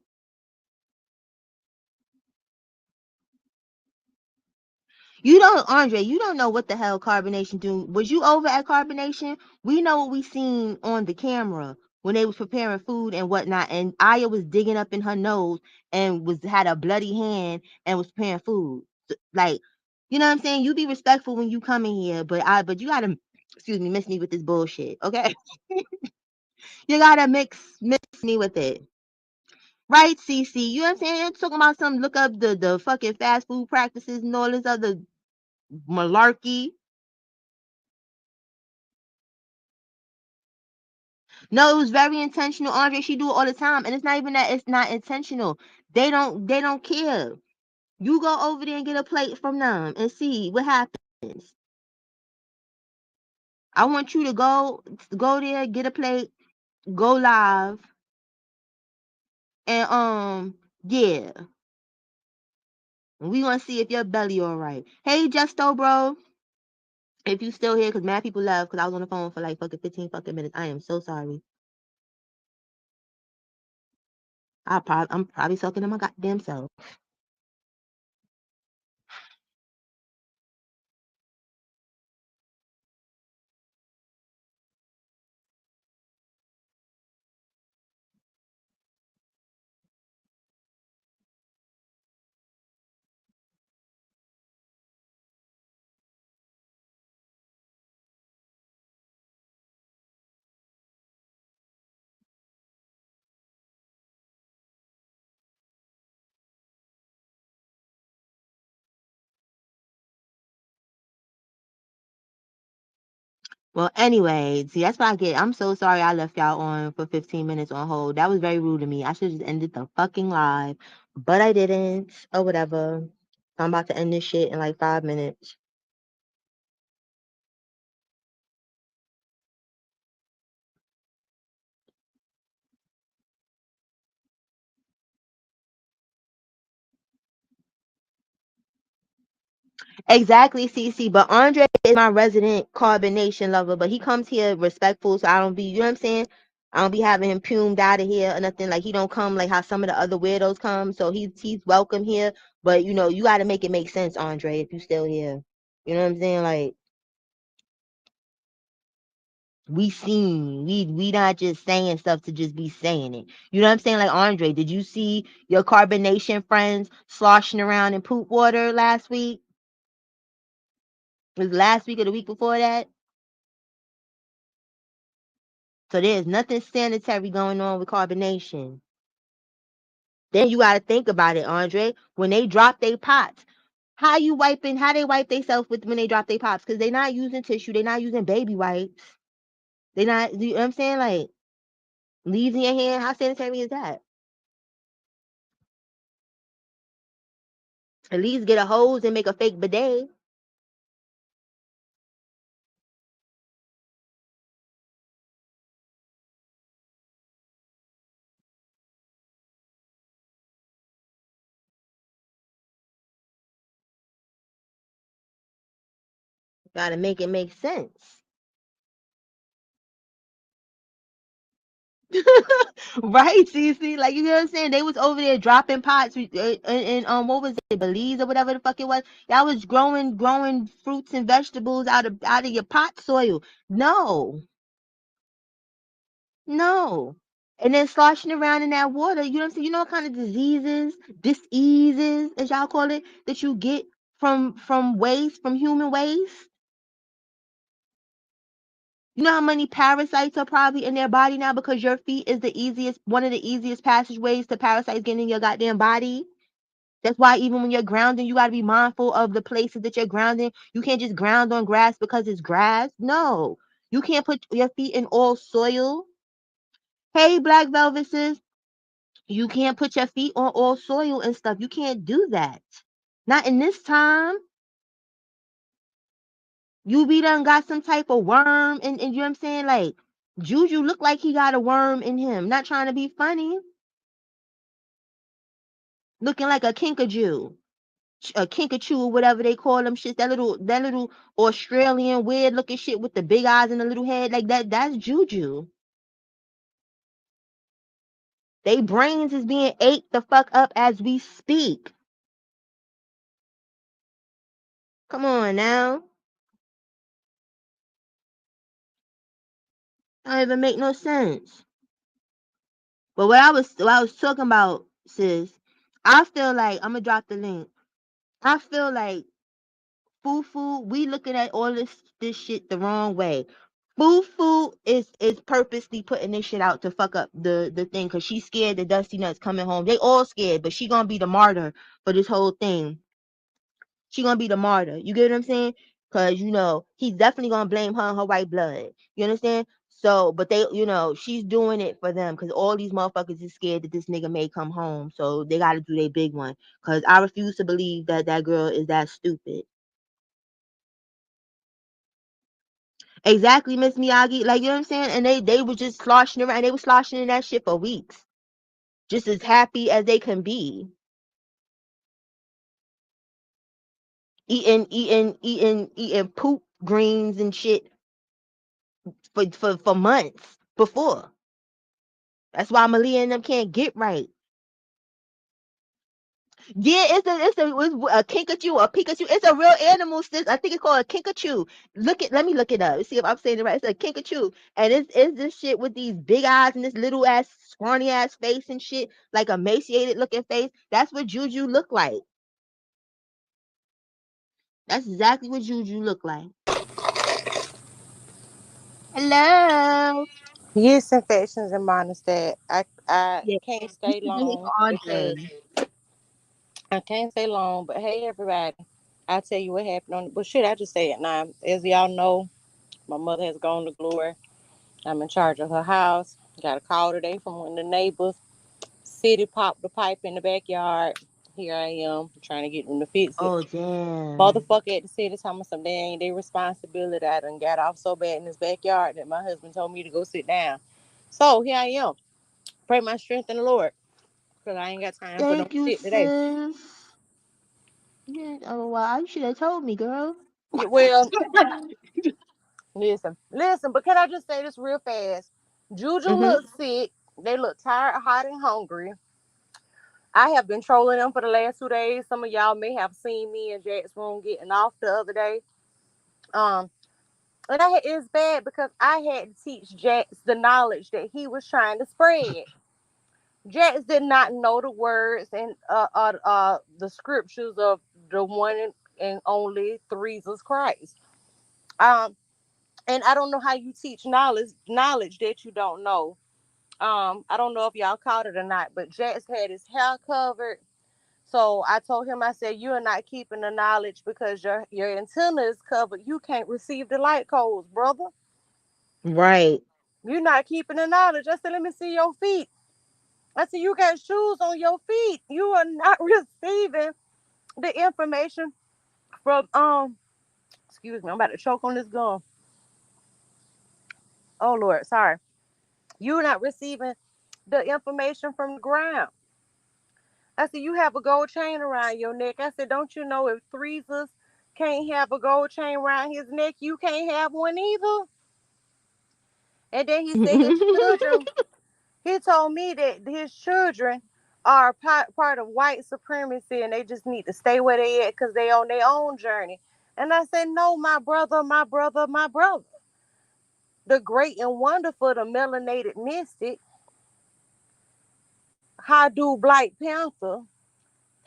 You don't, Andre, you don't know what the hell carbonation do. Was you over at carbonation? We know what we seen on the camera when they was preparing food and whatnot, and Aya was digging up in her nose and was had a bloody hand and was preparing food. Like, you know what I'm saying? You be respectful when you come in here, but you gotta, excuse me, miss me with this bullshit, okay? You gotta miss me with it. Right, CC? You know what I'm saying? I'm talking about some look up the fucking fast food practices and all this other malarkey. No, it was very intentional, Andre. She do it all the time, and it's not even that it's not intentional. They don't care. You go over there and get a plate from them and see what happens. I want you to go there, get a plate, go live, and yeah. We gonna see if your belly all right. Hey, Justo, bro. If you still here, cause mad people left, cause I was on the phone for like fucking 15 fucking minutes. I am so sorry. I'm probably talking to my goddamn self. Well, anyway, see, that's what I get. I'm so sorry I left y'all on for 15 minutes on hold. That was very rude of me. I should just ended the fucking live, but I didn't, or whatever. I'm about to end this shit in like 5 minutes. Exactly, CC. But Andre is my resident carbonation lover, but he comes here respectful, so I don't be, you know what I'm saying? I don't be having him pumed out of here or nothing. Like he don't come like how some of the other weirdos come. So he's welcome here. But you know, you gotta make it make sense, Andre, if you still here. You know what I'm saying? Like we not just saying stuff to just be saying it. You know what I'm saying? Like Andre, did you see your carbonation friends sloshing around in poop water last week? It was last week or the week before that? So there's nothing sanitary going on with carbonation. Then you got to think about it, Andre. When they drop their pots, how they wipe themselves with when they drop their pots? Because they're not using tissue, they're not using baby wipes. They not, you know what I'm saying? Like, leaves in your hand, how sanitary is that? At least get a hose and make a fake bidet. Got to make it make sense. Right, Cece? Like you know what I'm saying? They was over there dropping pots and what was it, Belize or whatever the fuck it was. Y'all was growing fruits and vegetables out of your pot soil. No, no. And then sloshing around in that water, you know what I'm saying? You know what kind of diseases, as y'all call it, that you get from waste, from human waste? You know how many parasites are probably in their body now because your feet is one of the easiest passageways to parasites getting in your goddamn body? That's why even when you're grounding, you got to be mindful of the places that you're grounding. You can't just ground on grass because it's grass. No. You can't put your feet in all soil. Hey, Black Velvet sis, you can't put your feet on all soil and stuff. You can't do that. Not in this time. You be done got some type of worm, and you know what I'm saying? Like, Juju look like he got a worm in him. Not trying to be funny. Looking like a kinkajou. A kinkajou or whatever they call them shit. That little Australian weird looking shit with the big eyes and the little head. Like that's Juju. They brains is being ate the fuck up as we speak. Come on now. That don't even make no sense. But what I was talking about, sis, I feel like I'm gonna drop the link. I feel like Fufu, we looking at all this shit the wrong way. Fufu is purposely putting this shit out to fuck up the thing because she's scared that Dusty Nuts coming home. They all scared, but she gonna be the martyr for this whole thing. She gonna be the martyr. You get what I'm saying? Cause he's definitely gonna blame her and her white blood. You understand? So, but she's doing it for them because all these motherfuckers is scared that this nigga may come home. So they gotta do their big one. Cause I refuse to believe that that girl is that stupid. Exactly, Miss Miyagi. Like, you know what I'm saying? And they were just sloshing around. They were sloshing in that shit for weeks. Just as happy as they can be. Eating poop greens and shit for months before. That's why Malia and them can't get right. Yeah, it's a kinkajou, a Pikachu. It's a real animal, sis. I think it's called a kinkajou. Let me look it up. See if I'm saying it right. It's a kinkajou, and it's this shit with these big eyes and this little ass scrawny ass face and shit, like a emaciated looking face. That's what Juju look like. That's exactly what Juju look like. Hello. Yeast infections and monostat. I Yeah, can't you stay should be here long all because day. I can't stay long. But hey, everybody, I'll tell you what happened on. But shit, I just say it now. As y'all know, my mother has gone to glory. I'm in charge of her house. Got a call today from one of the neighbors. City popped the pipe in the backyard. Here I am trying to get them to fix it. Oh damn. Motherfucker at the city telling me some they ain't their responsibility. I done got off so bad in this backyard that my husband told me to go sit down. So here I am. Pray my strength in the Lord. Because I ain't got time for no Thank you, shit today. sis. Yeah, oh wow, you should have told me, girl. Yeah, well, listen, but can I just say this real fast? Juju Mhm. looks sick. They look tired, hot, and hungry. I have been trolling them for the last 2 days. Some of y'all may have seen me in Jack's room getting off the other day. Um, and it's bad because I had to teach Jax the knowledge that he was trying to spread. Jax did not know the words and the scriptures of the one and only Jesus Christ. Um, and I don't know how you teach knowledge that you don't know. I don't know if y'all caught it or not, but Jax had his hair covered. So I told him, I said, you are not keeping the knowledge because your antenna is covered. You can't receive the light codes, brother. Right. You're not keeping the knowledge. I said, let me see your feet. I said, you got shoes on your feet. You are not receiving the information from excuse me, I'm about to choke on this gum. Oh Lord, sorry. You're not receiving the information from the ground. I said, you have a gold chain around your neck. I said, don't you know if Threeses can't have a gold chain around his neck, you can't have one either? And then he said his children, he told me that his children are part of white supremacy and they just need to stay where they at because they on their own journey. And I said, no, my brother, my brother, my brother. The great and wonderful, the melanated mystic, Hadu Black Panther,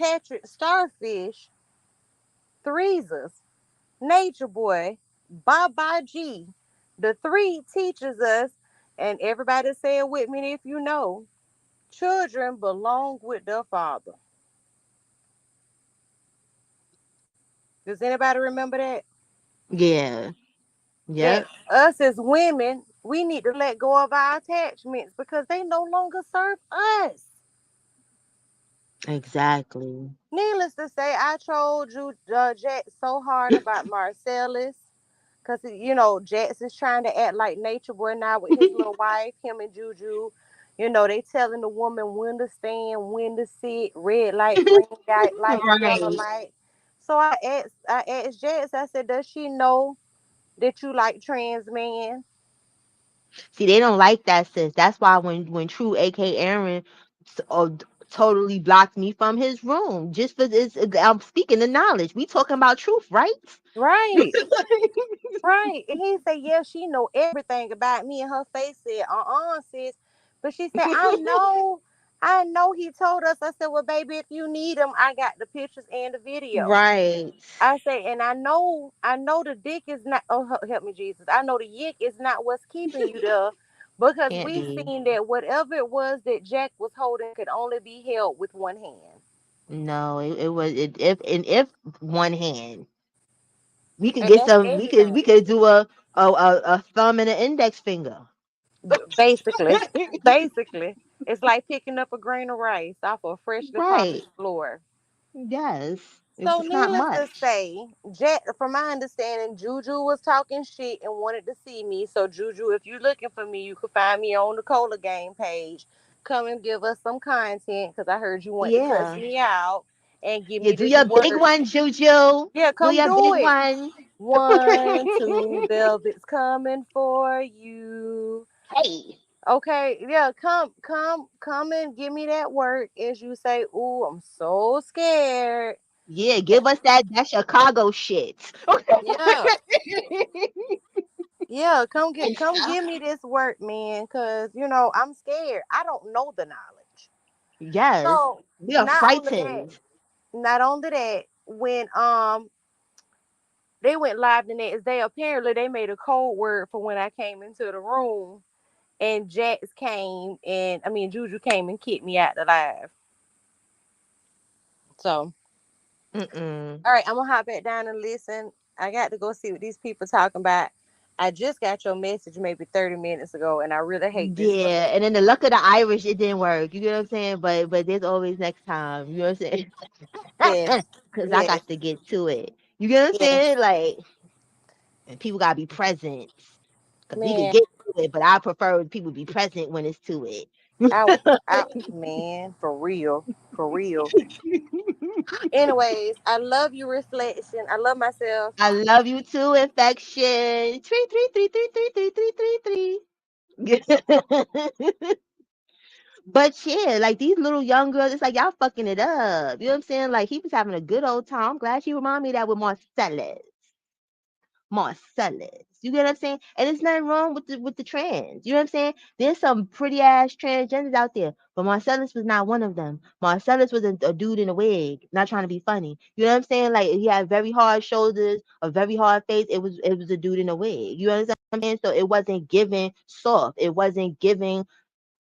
Patrick Starfish, Threeses, Nature Boy, Baba G. The three teaches us, and everybody say it with me if you know, children belong with their father. Does anybody remember that? Yeah. That Yep. us as women, we need to let go of our attachments because they no longer serve us. Exactly. Needless to say, I trolled you, Jack, so hard about Marcellus. Because, Jax is trying to act like Nature Boy now with his little wife, him and Juju. They telling the woman when to stand, when to sit, red light, green light, yellow Right. light. So I asked Jax, I said, does she know that you like trans men? See, they don't like that, sis. That's why when True, aka Aaron, totally blocked me from his room just for this. I'm speaking the knowledge. We talking about truth, right? Right. Right. And he said, yeah, she know everything about me. And her face said, sis. But she said, I know he told us. I said, well, baby, if you need him, I got the pictures and the video. Right. I say, and I know the dick is not, oh, help me, Jesus. I know the yick is not what's keeping you there because Can't we be. seen that whatever it was that Jack was holding could only be held with one hand. No, it was if one hand. We could And get that's some. We everything. could do a thumb and an index finger. Basically. Basically. It's like picking up a grain of rice off a freshly Right. polished floor. Yes. So It's not needless to much. say, from my understanding, Juju was talking shit and wanted to see me. So Juju, if you're looking for me, you can find me on the Cola Game page. Come and give us some content because I heard you want to cuss Yeah. me out and give Yeah. me Do this your big word. one, Juju. Yeah, Do come your do big it. one. 1, 2, Velvet's coming for you. Hey. Okay, yeah, come and give me that work as you say. Ooh, I'm so scared. Yeah. Give us that Chicago shit. Yeah, yeah, And come stuff. give me this work, man, cause I'm scared. I don't know the knowledge. Yes. So We are not only that, frightened. when they went live the next day, apparently they made a code word for when I came into the room, and Jax came and I mean Juju came and kicked me out the live. So Mm-mm. all right, I'm gonna hop back down and listen. I got to go see what these people talking about. I just got your message maybe 30 minutes ago, and I really hate this for Yeah, and then the luck of the Irish, it didn't work. You get what I'm saying? But there's always next time. You know what I'm saying? yes, Because I yes, got to get to it. You get what I'm yes, saying? Like, and people gotta be present. Because we could man. get to it, but I prefer people be present when it's to it. Man, for real, for real. Anyways, I love you, reflection. I love myself. I love you too, infection. Three, three, three, three, three, three, three, three, three. But yeah, like these little young girls, it's like y'all fucking it up. You know what I'm saying? Like he was having a good old time. I'm glad she reminded me of that with Marcellus. Marcellus. You get what I'm saying? And there's nothing wrong with the trans. You know what I'm saying? There's some pretty ass transgenders out there, but Marcellus was not one of them. Marcellus was a dude in a wig, not trying to be funny. You know what I'm saying? Like he had very hard shoulders, a very hard face. It was a dude in a wig. You understand what I'm saying? So it wasn't giving soft. It wasn't giving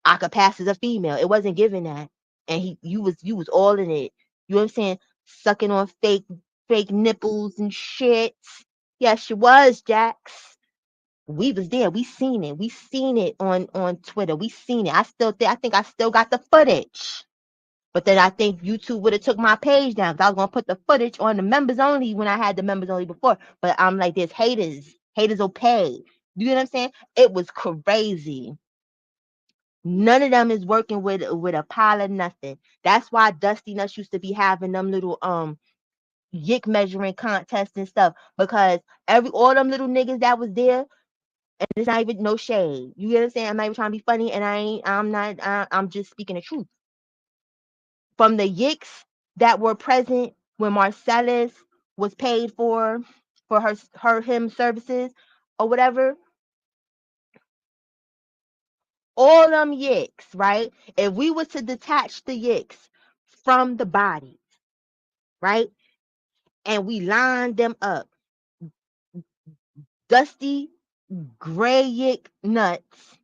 I could pass as a female. It wasn't giving that. And you was all in it. You know what I'm saying? Sucking on fake nipples and shit. Yes, you was, Jax. We was there. We seen it. We seen it on Twitter. We seen it. I think I still got the footage. But then I think YouTube would have took my page down because I was gonna put the footage on the members only when I had the members only before. But I'm like, there's haters. Haters will pay. You know what I'm saying? It was crazy. None of them is working with a pile of nothing. That's why Dusty Nuts used to be having them little yick measuring contests and stuff because every all them little niggas that was there, and it's not even no shade. You get what I'm saying? I'm not even trying to be funny, and I'm not. I'm just speaking the truth. From the yicks that were present when Marcellus was paid for him services or whatever, all them yicks, right? If we were to detach the yicks from the body, right, and we lined them up, dusty gray yick nuts,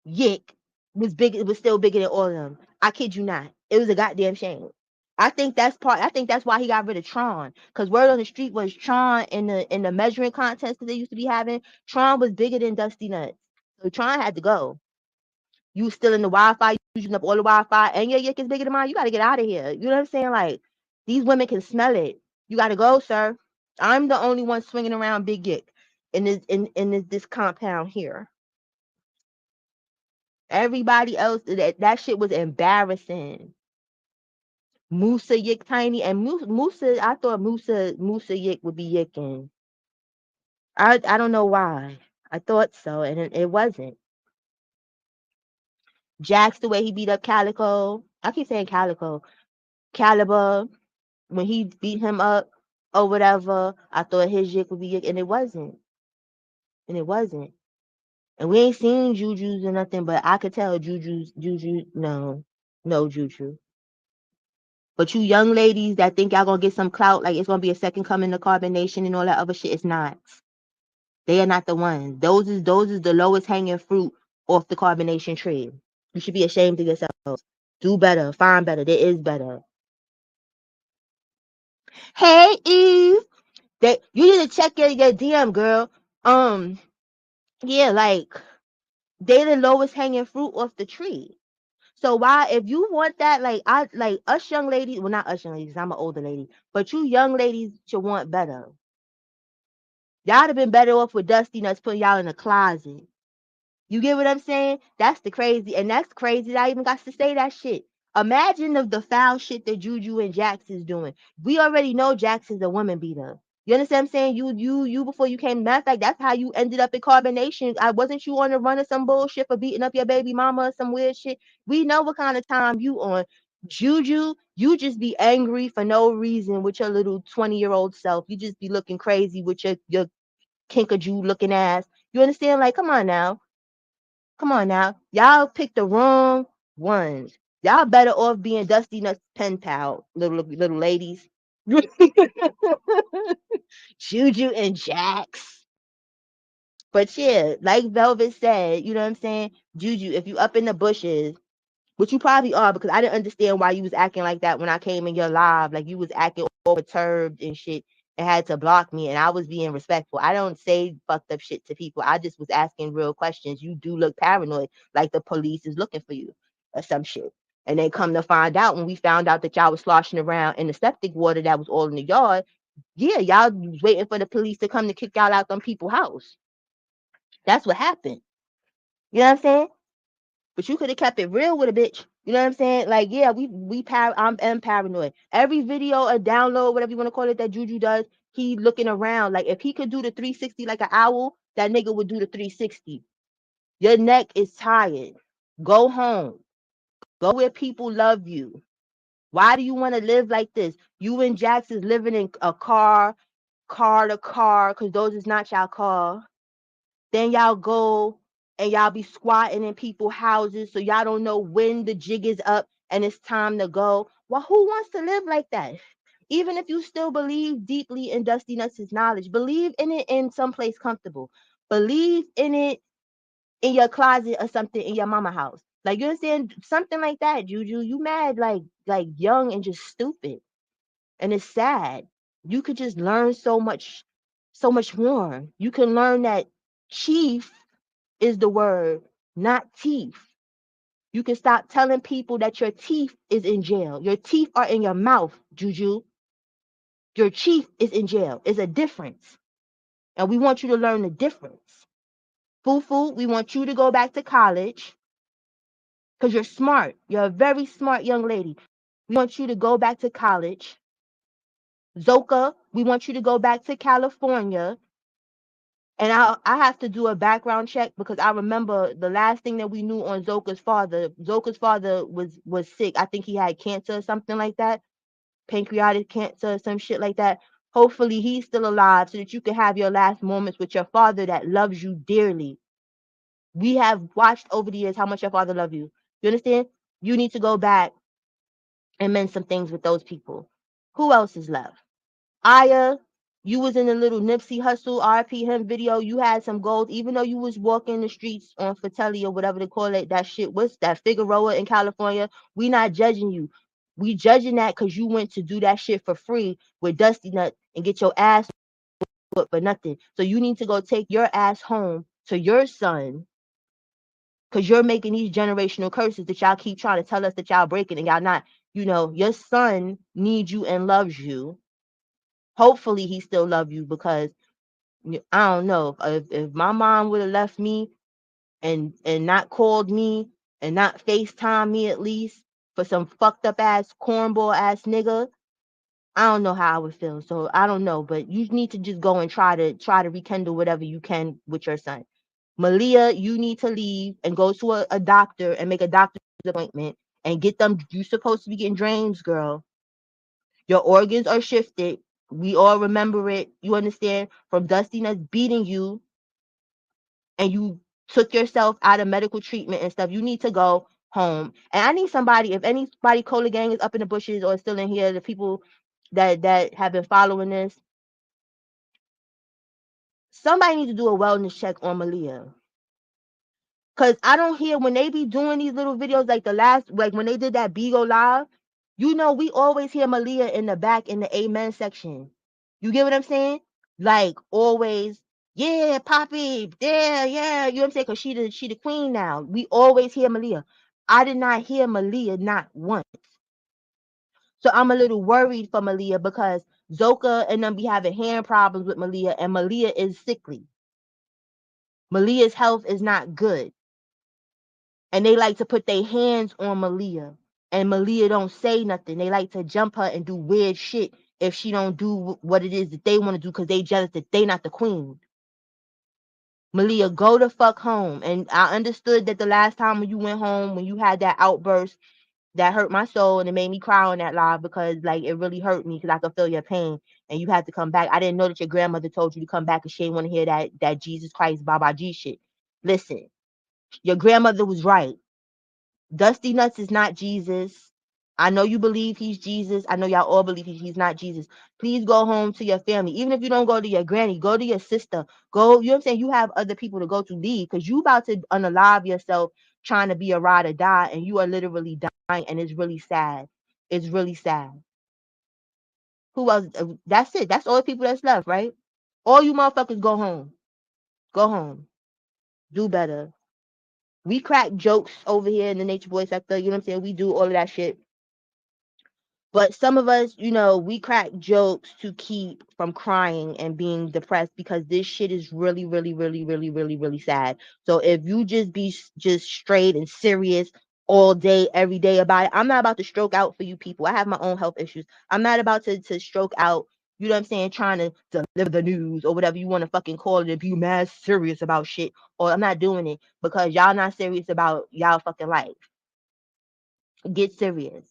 yick was big. It was still bigger than all of them. I kid you not. It was a goddamn shame. I think that's why he got rid of Tron. Cause word on the street was Tron in the measuring contests that they used to be having. Tron was bigger than Dusty Nuts, so Tron had to go. You still in the Wi-Fi, using up all the Wi-Fi, and your yick is bigger than mine. You got to get out of here. You know what I'm saying? Like these women can smell it. You got to go, sir. I'm the only one swinging around big yick in this compound here. Everybody else that shit was embarrassing. Musa Yick Tiny and Musa. I thought Musa Yick would be yicking. I don't know why. I thought so, and it wasn't. Jax the way he beat up Calico. I keep saying Calico. Caliber when he beat him up or whatever. I thought his yick would be yick, and it wasn't. And it wasn't. And we ain't seen Juju's or nothing, but I could tell Juju. No Juju. But you young ladies that think y'all gonna get some clout, like it's gonna be a second coming to carbonation and all that other shit, it's not. They are not the ones. Those is the lowest hanging fruit off the carbonation tree. You should be ashamed of yourselves. Do better. Find better. There is better. Hey Eve, you need to check your DM, girl. Yeah, like they the lowest hanging fruit off the tree. So why, if you want that, like us young ladies, well not us young ladies, I'm an older lady, but you young ladies should want better. Y'all have been better off with Dusty Nuts putting y'all in a closet. You get what I'm saying? That's the crazy, and that's crazy that I even got to say that shit. Imagine the foul shit that Juju and Jax is doing. We already know Jax is a woman beater. You understand what I'm saying? You before you came. Matter of fact, that's how you ended up in carbonation. I wasn't you on the run of some bullshit for beating up your baby mama or some weird shit. We know what kind of time you on. Juju, you just be angry for no reason with your little 20-year-old self. You just be looking crazy with your kinkajou looking ass. You understand? Like, come on now. Come on now. Y'all picked the wrong ones. Y'all better off being Dusty Nuts pen pal, little ladies. Juju and Jax. But yeah, like Velvet said, you know what I'm saying? Juju, if you up in the bushes, which you probably are, because I didn't understand why you was acting like that when I came in your live. Like you was acting all perturbed and shit and had to block me. And I was being respectful. I don't say fucked up shit to people. I just was asking real questions. You do look paranoid, like the police is looking for you or some shit. And then come to find out, when we found out that y'all was sloshing around in the septic water that was all in the yard, yeah, y'all was waiting for the police to come to kick y'all out them people's house. That's what happened. You know what I'm saying? But you could have kept it real with a bitch. You know what I'm saying? Like, yeah, I'm paranoid. Every video or download, whatever you want to call it, that Juju does, he looking around. Like, if he could do the 360 like an owl, that nigga would do the 360. Your neck is tired. Go home. Go where people love you. Why do you want to live like this? You and Jax is living in a car to car, because those is not y'all car. Then y'all go and y'all be squatting in people's houses, so y'all don't know when the jig is up and it's time to go. Well, who wants to live like that? Even if you still believe deeply in Dusty Nuts' knowledge, believe in it in some place comfortable. Believe in it in your closet or something in your mama house. Like, you understand? Something like that, Juju. You mad like young and just stupid. And it's sad. You could just learn so much more. You can learn that chief is the word, not teeth. You can stop telling people that your teeth is in jail. Your teeth are in your mouth, Juju. Your chief is in jail. It's a difference. And we want you to learn the difference. Fufu, we want you to go back to college because you're smart. You're a very smart young lady. We want you to go back to college. Zoka, we want you to go back to California. And I have to do a background check because I remember the last thing that we knew on Zoka's father. Zoka's father was sick. I think he had cancer or something like that, pancreatic cancer or some shit like that. Hopefully he's still alive so that you can have your last moments with your father that loves you dearly. We have watched over the years how much your father loves you. You understand? You need to go back and mend some things with those people. Who else is left? Aya, you was in a little Nipsey Hustle RP him video. You had some goals, even though you was walking the streets on Fratelli or whatever they call it. That shit was that Figueroa in California. We not judging you. We judging that because you went to do that shit for free with Dusty Nut and get your ass whooped for nothing. So you need to go take your ass home to your son because you're making these generational curses that y'all keep trying to tell us that y'all breaking and y'all not. Your son needs you and loves you. Hopefully he still love you because I don't know if my mom would have left me and not called me and not FaceTime me at least for some fucked up ass cornball ass nigga, I don't know how I would feel. So I don't know, but you need to just go and try to rekindle whatever you can with your son. Malia, you need to leave and go to a doctor and make a doctor's appointment and get them. You supposed to be getting drains, girl. Your organs are shifted. We all remember it. You understand? From Dustiness beating you and you took yourself out of medical treatment and stuff. You need to go home. And I need somebody, if anybody Cola Gang is up in the bushes or still in here, the people that have been following this, somebody needs to do a wellness check on Malia. Cause I don't hear when they be doing these little videos like like when they did that Beagle Live, we always hear Malia in the back in the amen section. You get what I'm saying? Like always, yeah, Poppy, yeah, yeah. You know what I'm saying? Cause she the queen now. We always hear Malia. I did not hear Malia not once. So I'm a little worried for Malia because Zoka and them be having hand problems with Malia, and Malia is sickly. Malia's health is not good. And they like to put their hands on Malia. And Malia don't say nothing. They like to jump her and do weird shit if she don't do what it is that they want to do because they jealous that they not the queen. Malia, go the fuck home. And I understood that the last time when you went home, when you had that outburst, that hurt my soul and it made me cry on that live because like it really hurt me because I could feel your pain and you had to come back. I didn't know that your grandmother told you to come back because she didn't want to hear that Jesus Christ Baba G shit. Listen, your grandmother was right. Dusty Nuts is not Jesus. I know you believe he's Jesus. I know y'all all believe he's not Jesus. Please go home to your family. Even if you don't go to your granny, go to your sister. Go, you know what I'm saying? You have other people to go to leave because you about to unalive yourself trying to be a ride or die and you are literally dying and it's really sad. It's really sad. Who else? That's it. That's all the people that's left, right? All you motherfuckers go home. Go home. Do better. We crack jokes over here in the nature boy sector. You know what I'm saying? We do all of that shit. But some of us, we crack jokes to keep from crying and being depressed because this shit is really, really, really, really, really, really sad. So if you just be just straight and serious all day, every day about it, I'm not about to stroke out for you people. I have my own health issues. I'm not about to stroke out, you know what I'm saying, trying to deliver the news or whatever you want to fucking call it if you mad serious about shit. Or I'm not doing it because y'all not serious about y'all fucking life. Get serious.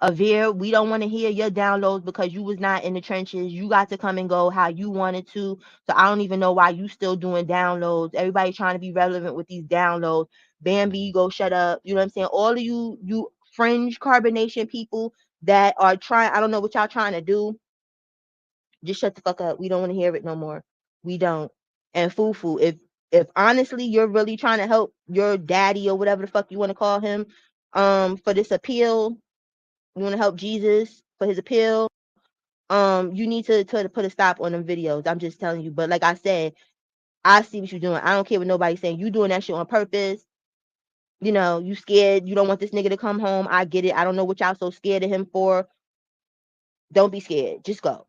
Avere, we don't want to hear your downloads because you was not in the trenches. You got to come and go how you wanted to. So I don't even know why you still doing downloads. Everybody trying to be relevant with these downloads. Bambi, go shut up. You know what I'm saying? All of you fringe carbonation people that are trying, I don't know what y'all trying to do. Just shut the fuck up. We don't want to hear it no more. We don't. And Fufu, if honestly you're really trying to help your daddy or whatever the fuck you want to call him, for this appeal, you want to help Jesus for his appeal, you need to put a stop on them videos. I'm just telling you. But like I said, I see what you're doing. I don't care what nobody's saying. You doing that shit on purpose. You scared. You don't want this nigga to come home. I get it. I don't know what y'all so scared of him for. Don't be scared. Just go.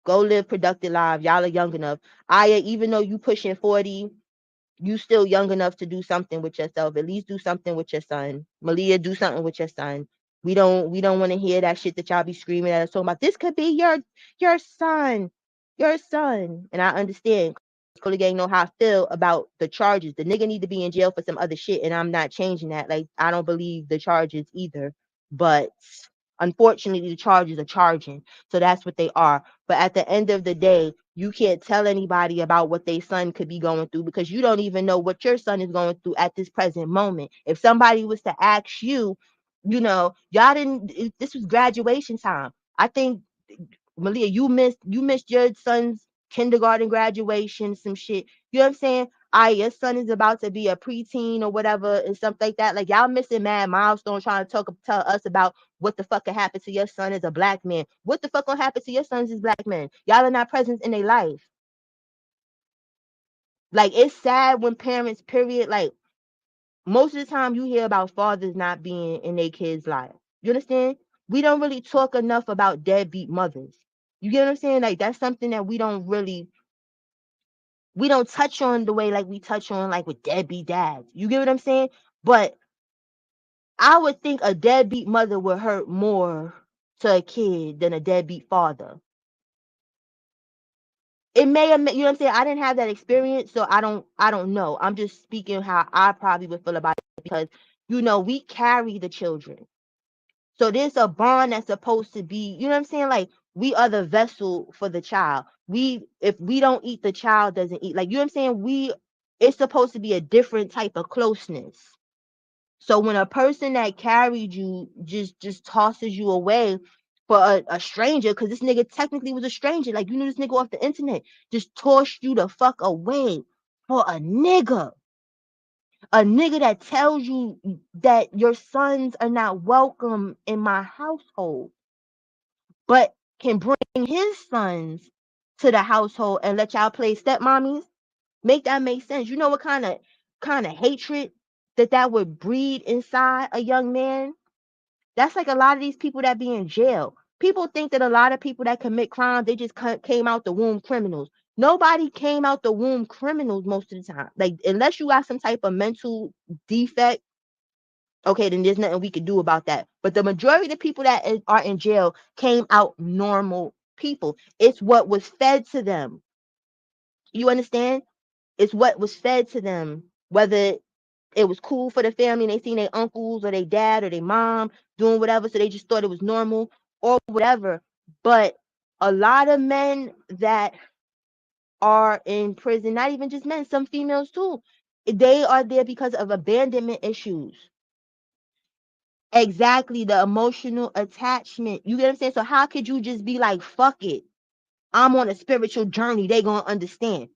Go live productive lives. Y'all are young enough. Aya, even though you pushing 40, you still young enough to do something with yourself. At least do something with your son. Malia, do something with your son. We don't want to hear that shit that y'all be screaming at us talking about. This could be your son. Your son. And I understand. Cody Gang know how I feel about the charges. The nigga need to be in jail for some other shit, and I'm not changing that. Like, I don't believe the charges either. But unfortunately, the charges are charging. So that's what they are. But at the end of the day, you can't tell anybody about what their son could be going through because you don't even know what your son is going through at this present moment. If somebody was to ask you, y'all didn't, this was graduation time. I think, Malia, you missed your son's kindergarten graduation, some shit. You know what I'm saying? Your son is about to be a preteen or whatever and stuff like that. Like y'all missing mad milestones trying to tell us about what the fuck could happen to your son as a black man. What the fuck gonna happen to your sons as black men? Y'all are not present in their life. Like, it's sad when parents, period, like, most of the time you hear about fathers not being in their kids' life. You understand? We don't really talk enough about deadbeat mothers. You get what I'm saying? Like, that's something that we don't touch on the way like we touch on like with deadbeat dads. You get what I'm saying? But I would think a deadbeat mother would hurt more to a kid than a deadbeat father. It may have, you know what I'm saying? I didn't have that experience, so I don't know. I'm just speaking how I probably would feel about it because we carry the children. So there's a bond that's supposed to be, you know what I'm saying? Like, we are the vessel for the child. If we don't eat, the child doesn't eat. Like, you know what I'm saying? It's supposed to be a different type of closeness. So when a person that carried you just tosses you away for a stranger, because this nigga technically was a stranger, like, you knew this nigga off the internet, just tossed you the fuck away for a nigga that tells you that your sons are not welcome in my household, but can bring his sons to the household and let y'all play stepmommies. Make that make sense? You know what kind of hatred that would breed inside a young man? That's like a lot of these people that be in jail. People think that a lot of people that commit crimes, they just came out the womb criminals. Nobody came out the womb criminals most of the time. Like, unless you got some type of mental defect, okay, then there's nothing we can do about that. But the majority of the people that are in jail came out normal people. It's what was fed to them. You understand? It's what was fed to them. Whether it was cool for the family and they seen their uncles or their dad or their mom doing whatever, so they just thought it was normal or whatever. But a lot of men that are in prison, not even just men, some females too, they are there because of abandonment issues. Exactly, the emotional attachment. You get what I'm saying? So how could you just be like, fuck it, I'm on a spiritual journey, they gonna understand?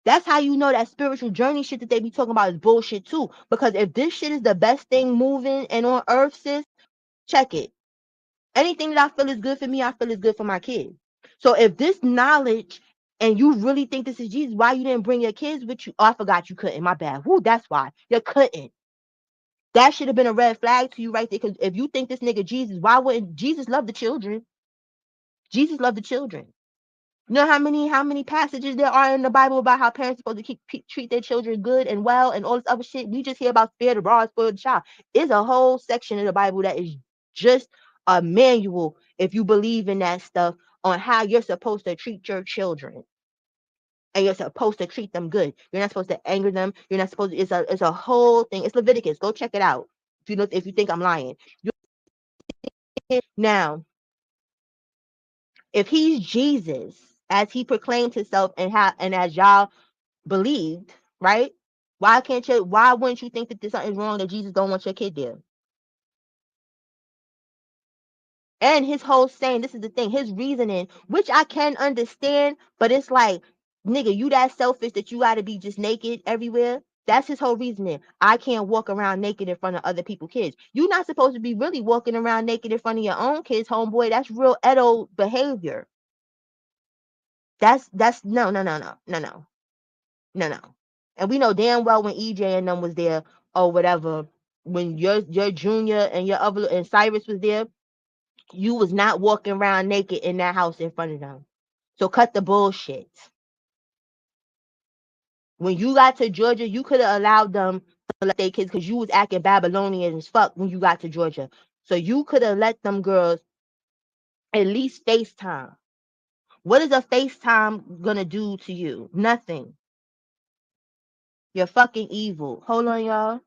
That's how you know that spiritual journey shit that they be talking about is bullshit too. Because if this shit is the best thing moving and on earth, sis, check it. Anything that I feel is good for me, I feel is good for my kids. So if this knowledge and you really think this is Jesus, why you didn't bring your kids with you? Oh, I forgot you couldn't. My bad. Whoo, that's why. You couldn't. That should have been a red flag to you right there. Because if you think this nigga Jesus, why wouldn't Jesus love the children? Jesus loved the children. You know how many passages there are in the Bible about how parents are supposed to treat their children good and well and all this other shit. We just hear about spare the rod, spoil the child. It's a whole section of the Bible that is just a manual, if you believe in that stuff, on how you're supposed to treat your children. And you're supposed to treat them good. You're not supposed to anger them. You're not supposed to, it's a whole thing. It's Leviticus. Go check it out. If you think I'm lying. Now, if he's Jesus, as he proclaimed himself and as y'all believed, right? Why wouldn't you think that there's something wrong that Jesus don't want your kid there? And his whole saying, this is the thing, his reasoning, which I can understand, but it's like, nigga, you that selfish that you gotta be just naked everywhere. That's his whole reasoning. I can't walk around naked in front of other people's kids. You're not supposed to be really walking around naked in front of your own kids, homeboy. That's real Edo behavior. That's no. And we know damn well when EJ and them was there or whatever, when your junior and your other and Cyrus was there, you was not walking around naked in that house in front of them. So cut the bullshit. When you got to Georgia, you could have allowed them to let their kids because you was acting Babylonian as fuck when you got to Georgia. So you could have let them girls at least FaceTime. What is a FaceTime gonna do to you? Nothing. You're fucking evil. Hold on, y'all.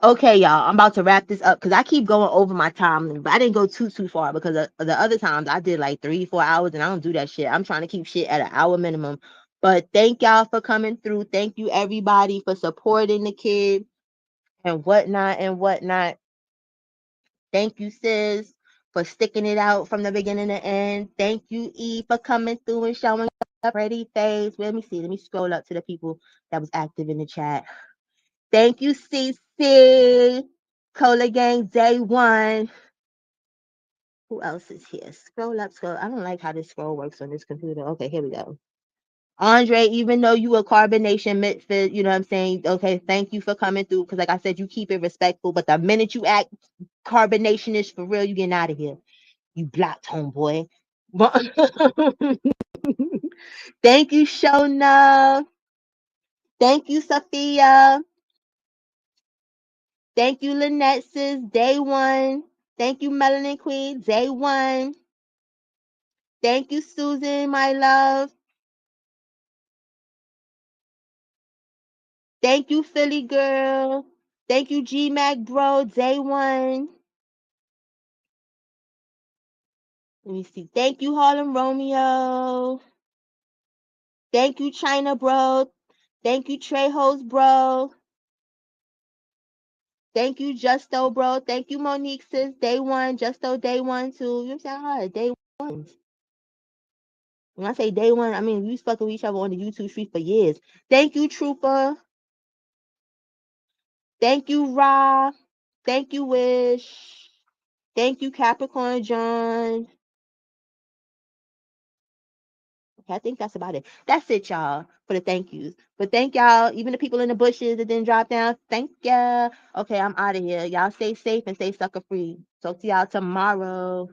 Okay, y'all, I'm about to wrap this up because I keep going over my time, but I didn't go too far because the other times I did like 3 4 hours, and I don't do that shit. I'm trying to keep shit at an hour minimum. But thank y'all for coming through. Thank you everybody for supporting the kid and whatnot and whatnot. Thank you, sis, for sticking it out from the beginning to end. Thank you, E, for coming through and showing up pretty face. Let me see. Let me scroll up to the people that was active in the chat. Thank you, CC. Cola Gang Day One. Who else is here? Scroll up, scroll. I don't like how this scroll works on this computer. Okay, here we go. Andre, even though you a carbonation midfit, you know what I'm saying? Okay, thank you for coming through. Because like I said, you keep it respectful. But the minute you act carbonation is for real, you getting out of here. You blocked, homeboy. Thank you, Shona. Thank you, Sophia. Thank you, Lynette, sis. Day one. Thank you, Melanin Queen. Day one. Thank you, Susan, my love. Thank you, Philly girl. Thank you, G Mac bro. Day one. Let me see. Thank you, Harlem Romeo. Thank you, China bro. Thank you, Trejos bro. Thank you, Justo bro. Thank you, Monique sis. Day one. Justo day one too. You know what I'm saying? Hard. Day one. When I say day one, I mean we was fucking with each other on the YouTube street for years. Thank you, Trooper. Thank you, Ra. Thank you, Wish. Thank you, Capricorn John. Okay, I think that's about it. That's it, y'all, for the thank yous. But thank y'all, even the people in the bushes that didn't drop down. Thank ya. Okay, I'm out of here. Y'all stay safe and stay sucker free. Talk to y'all tomorrow.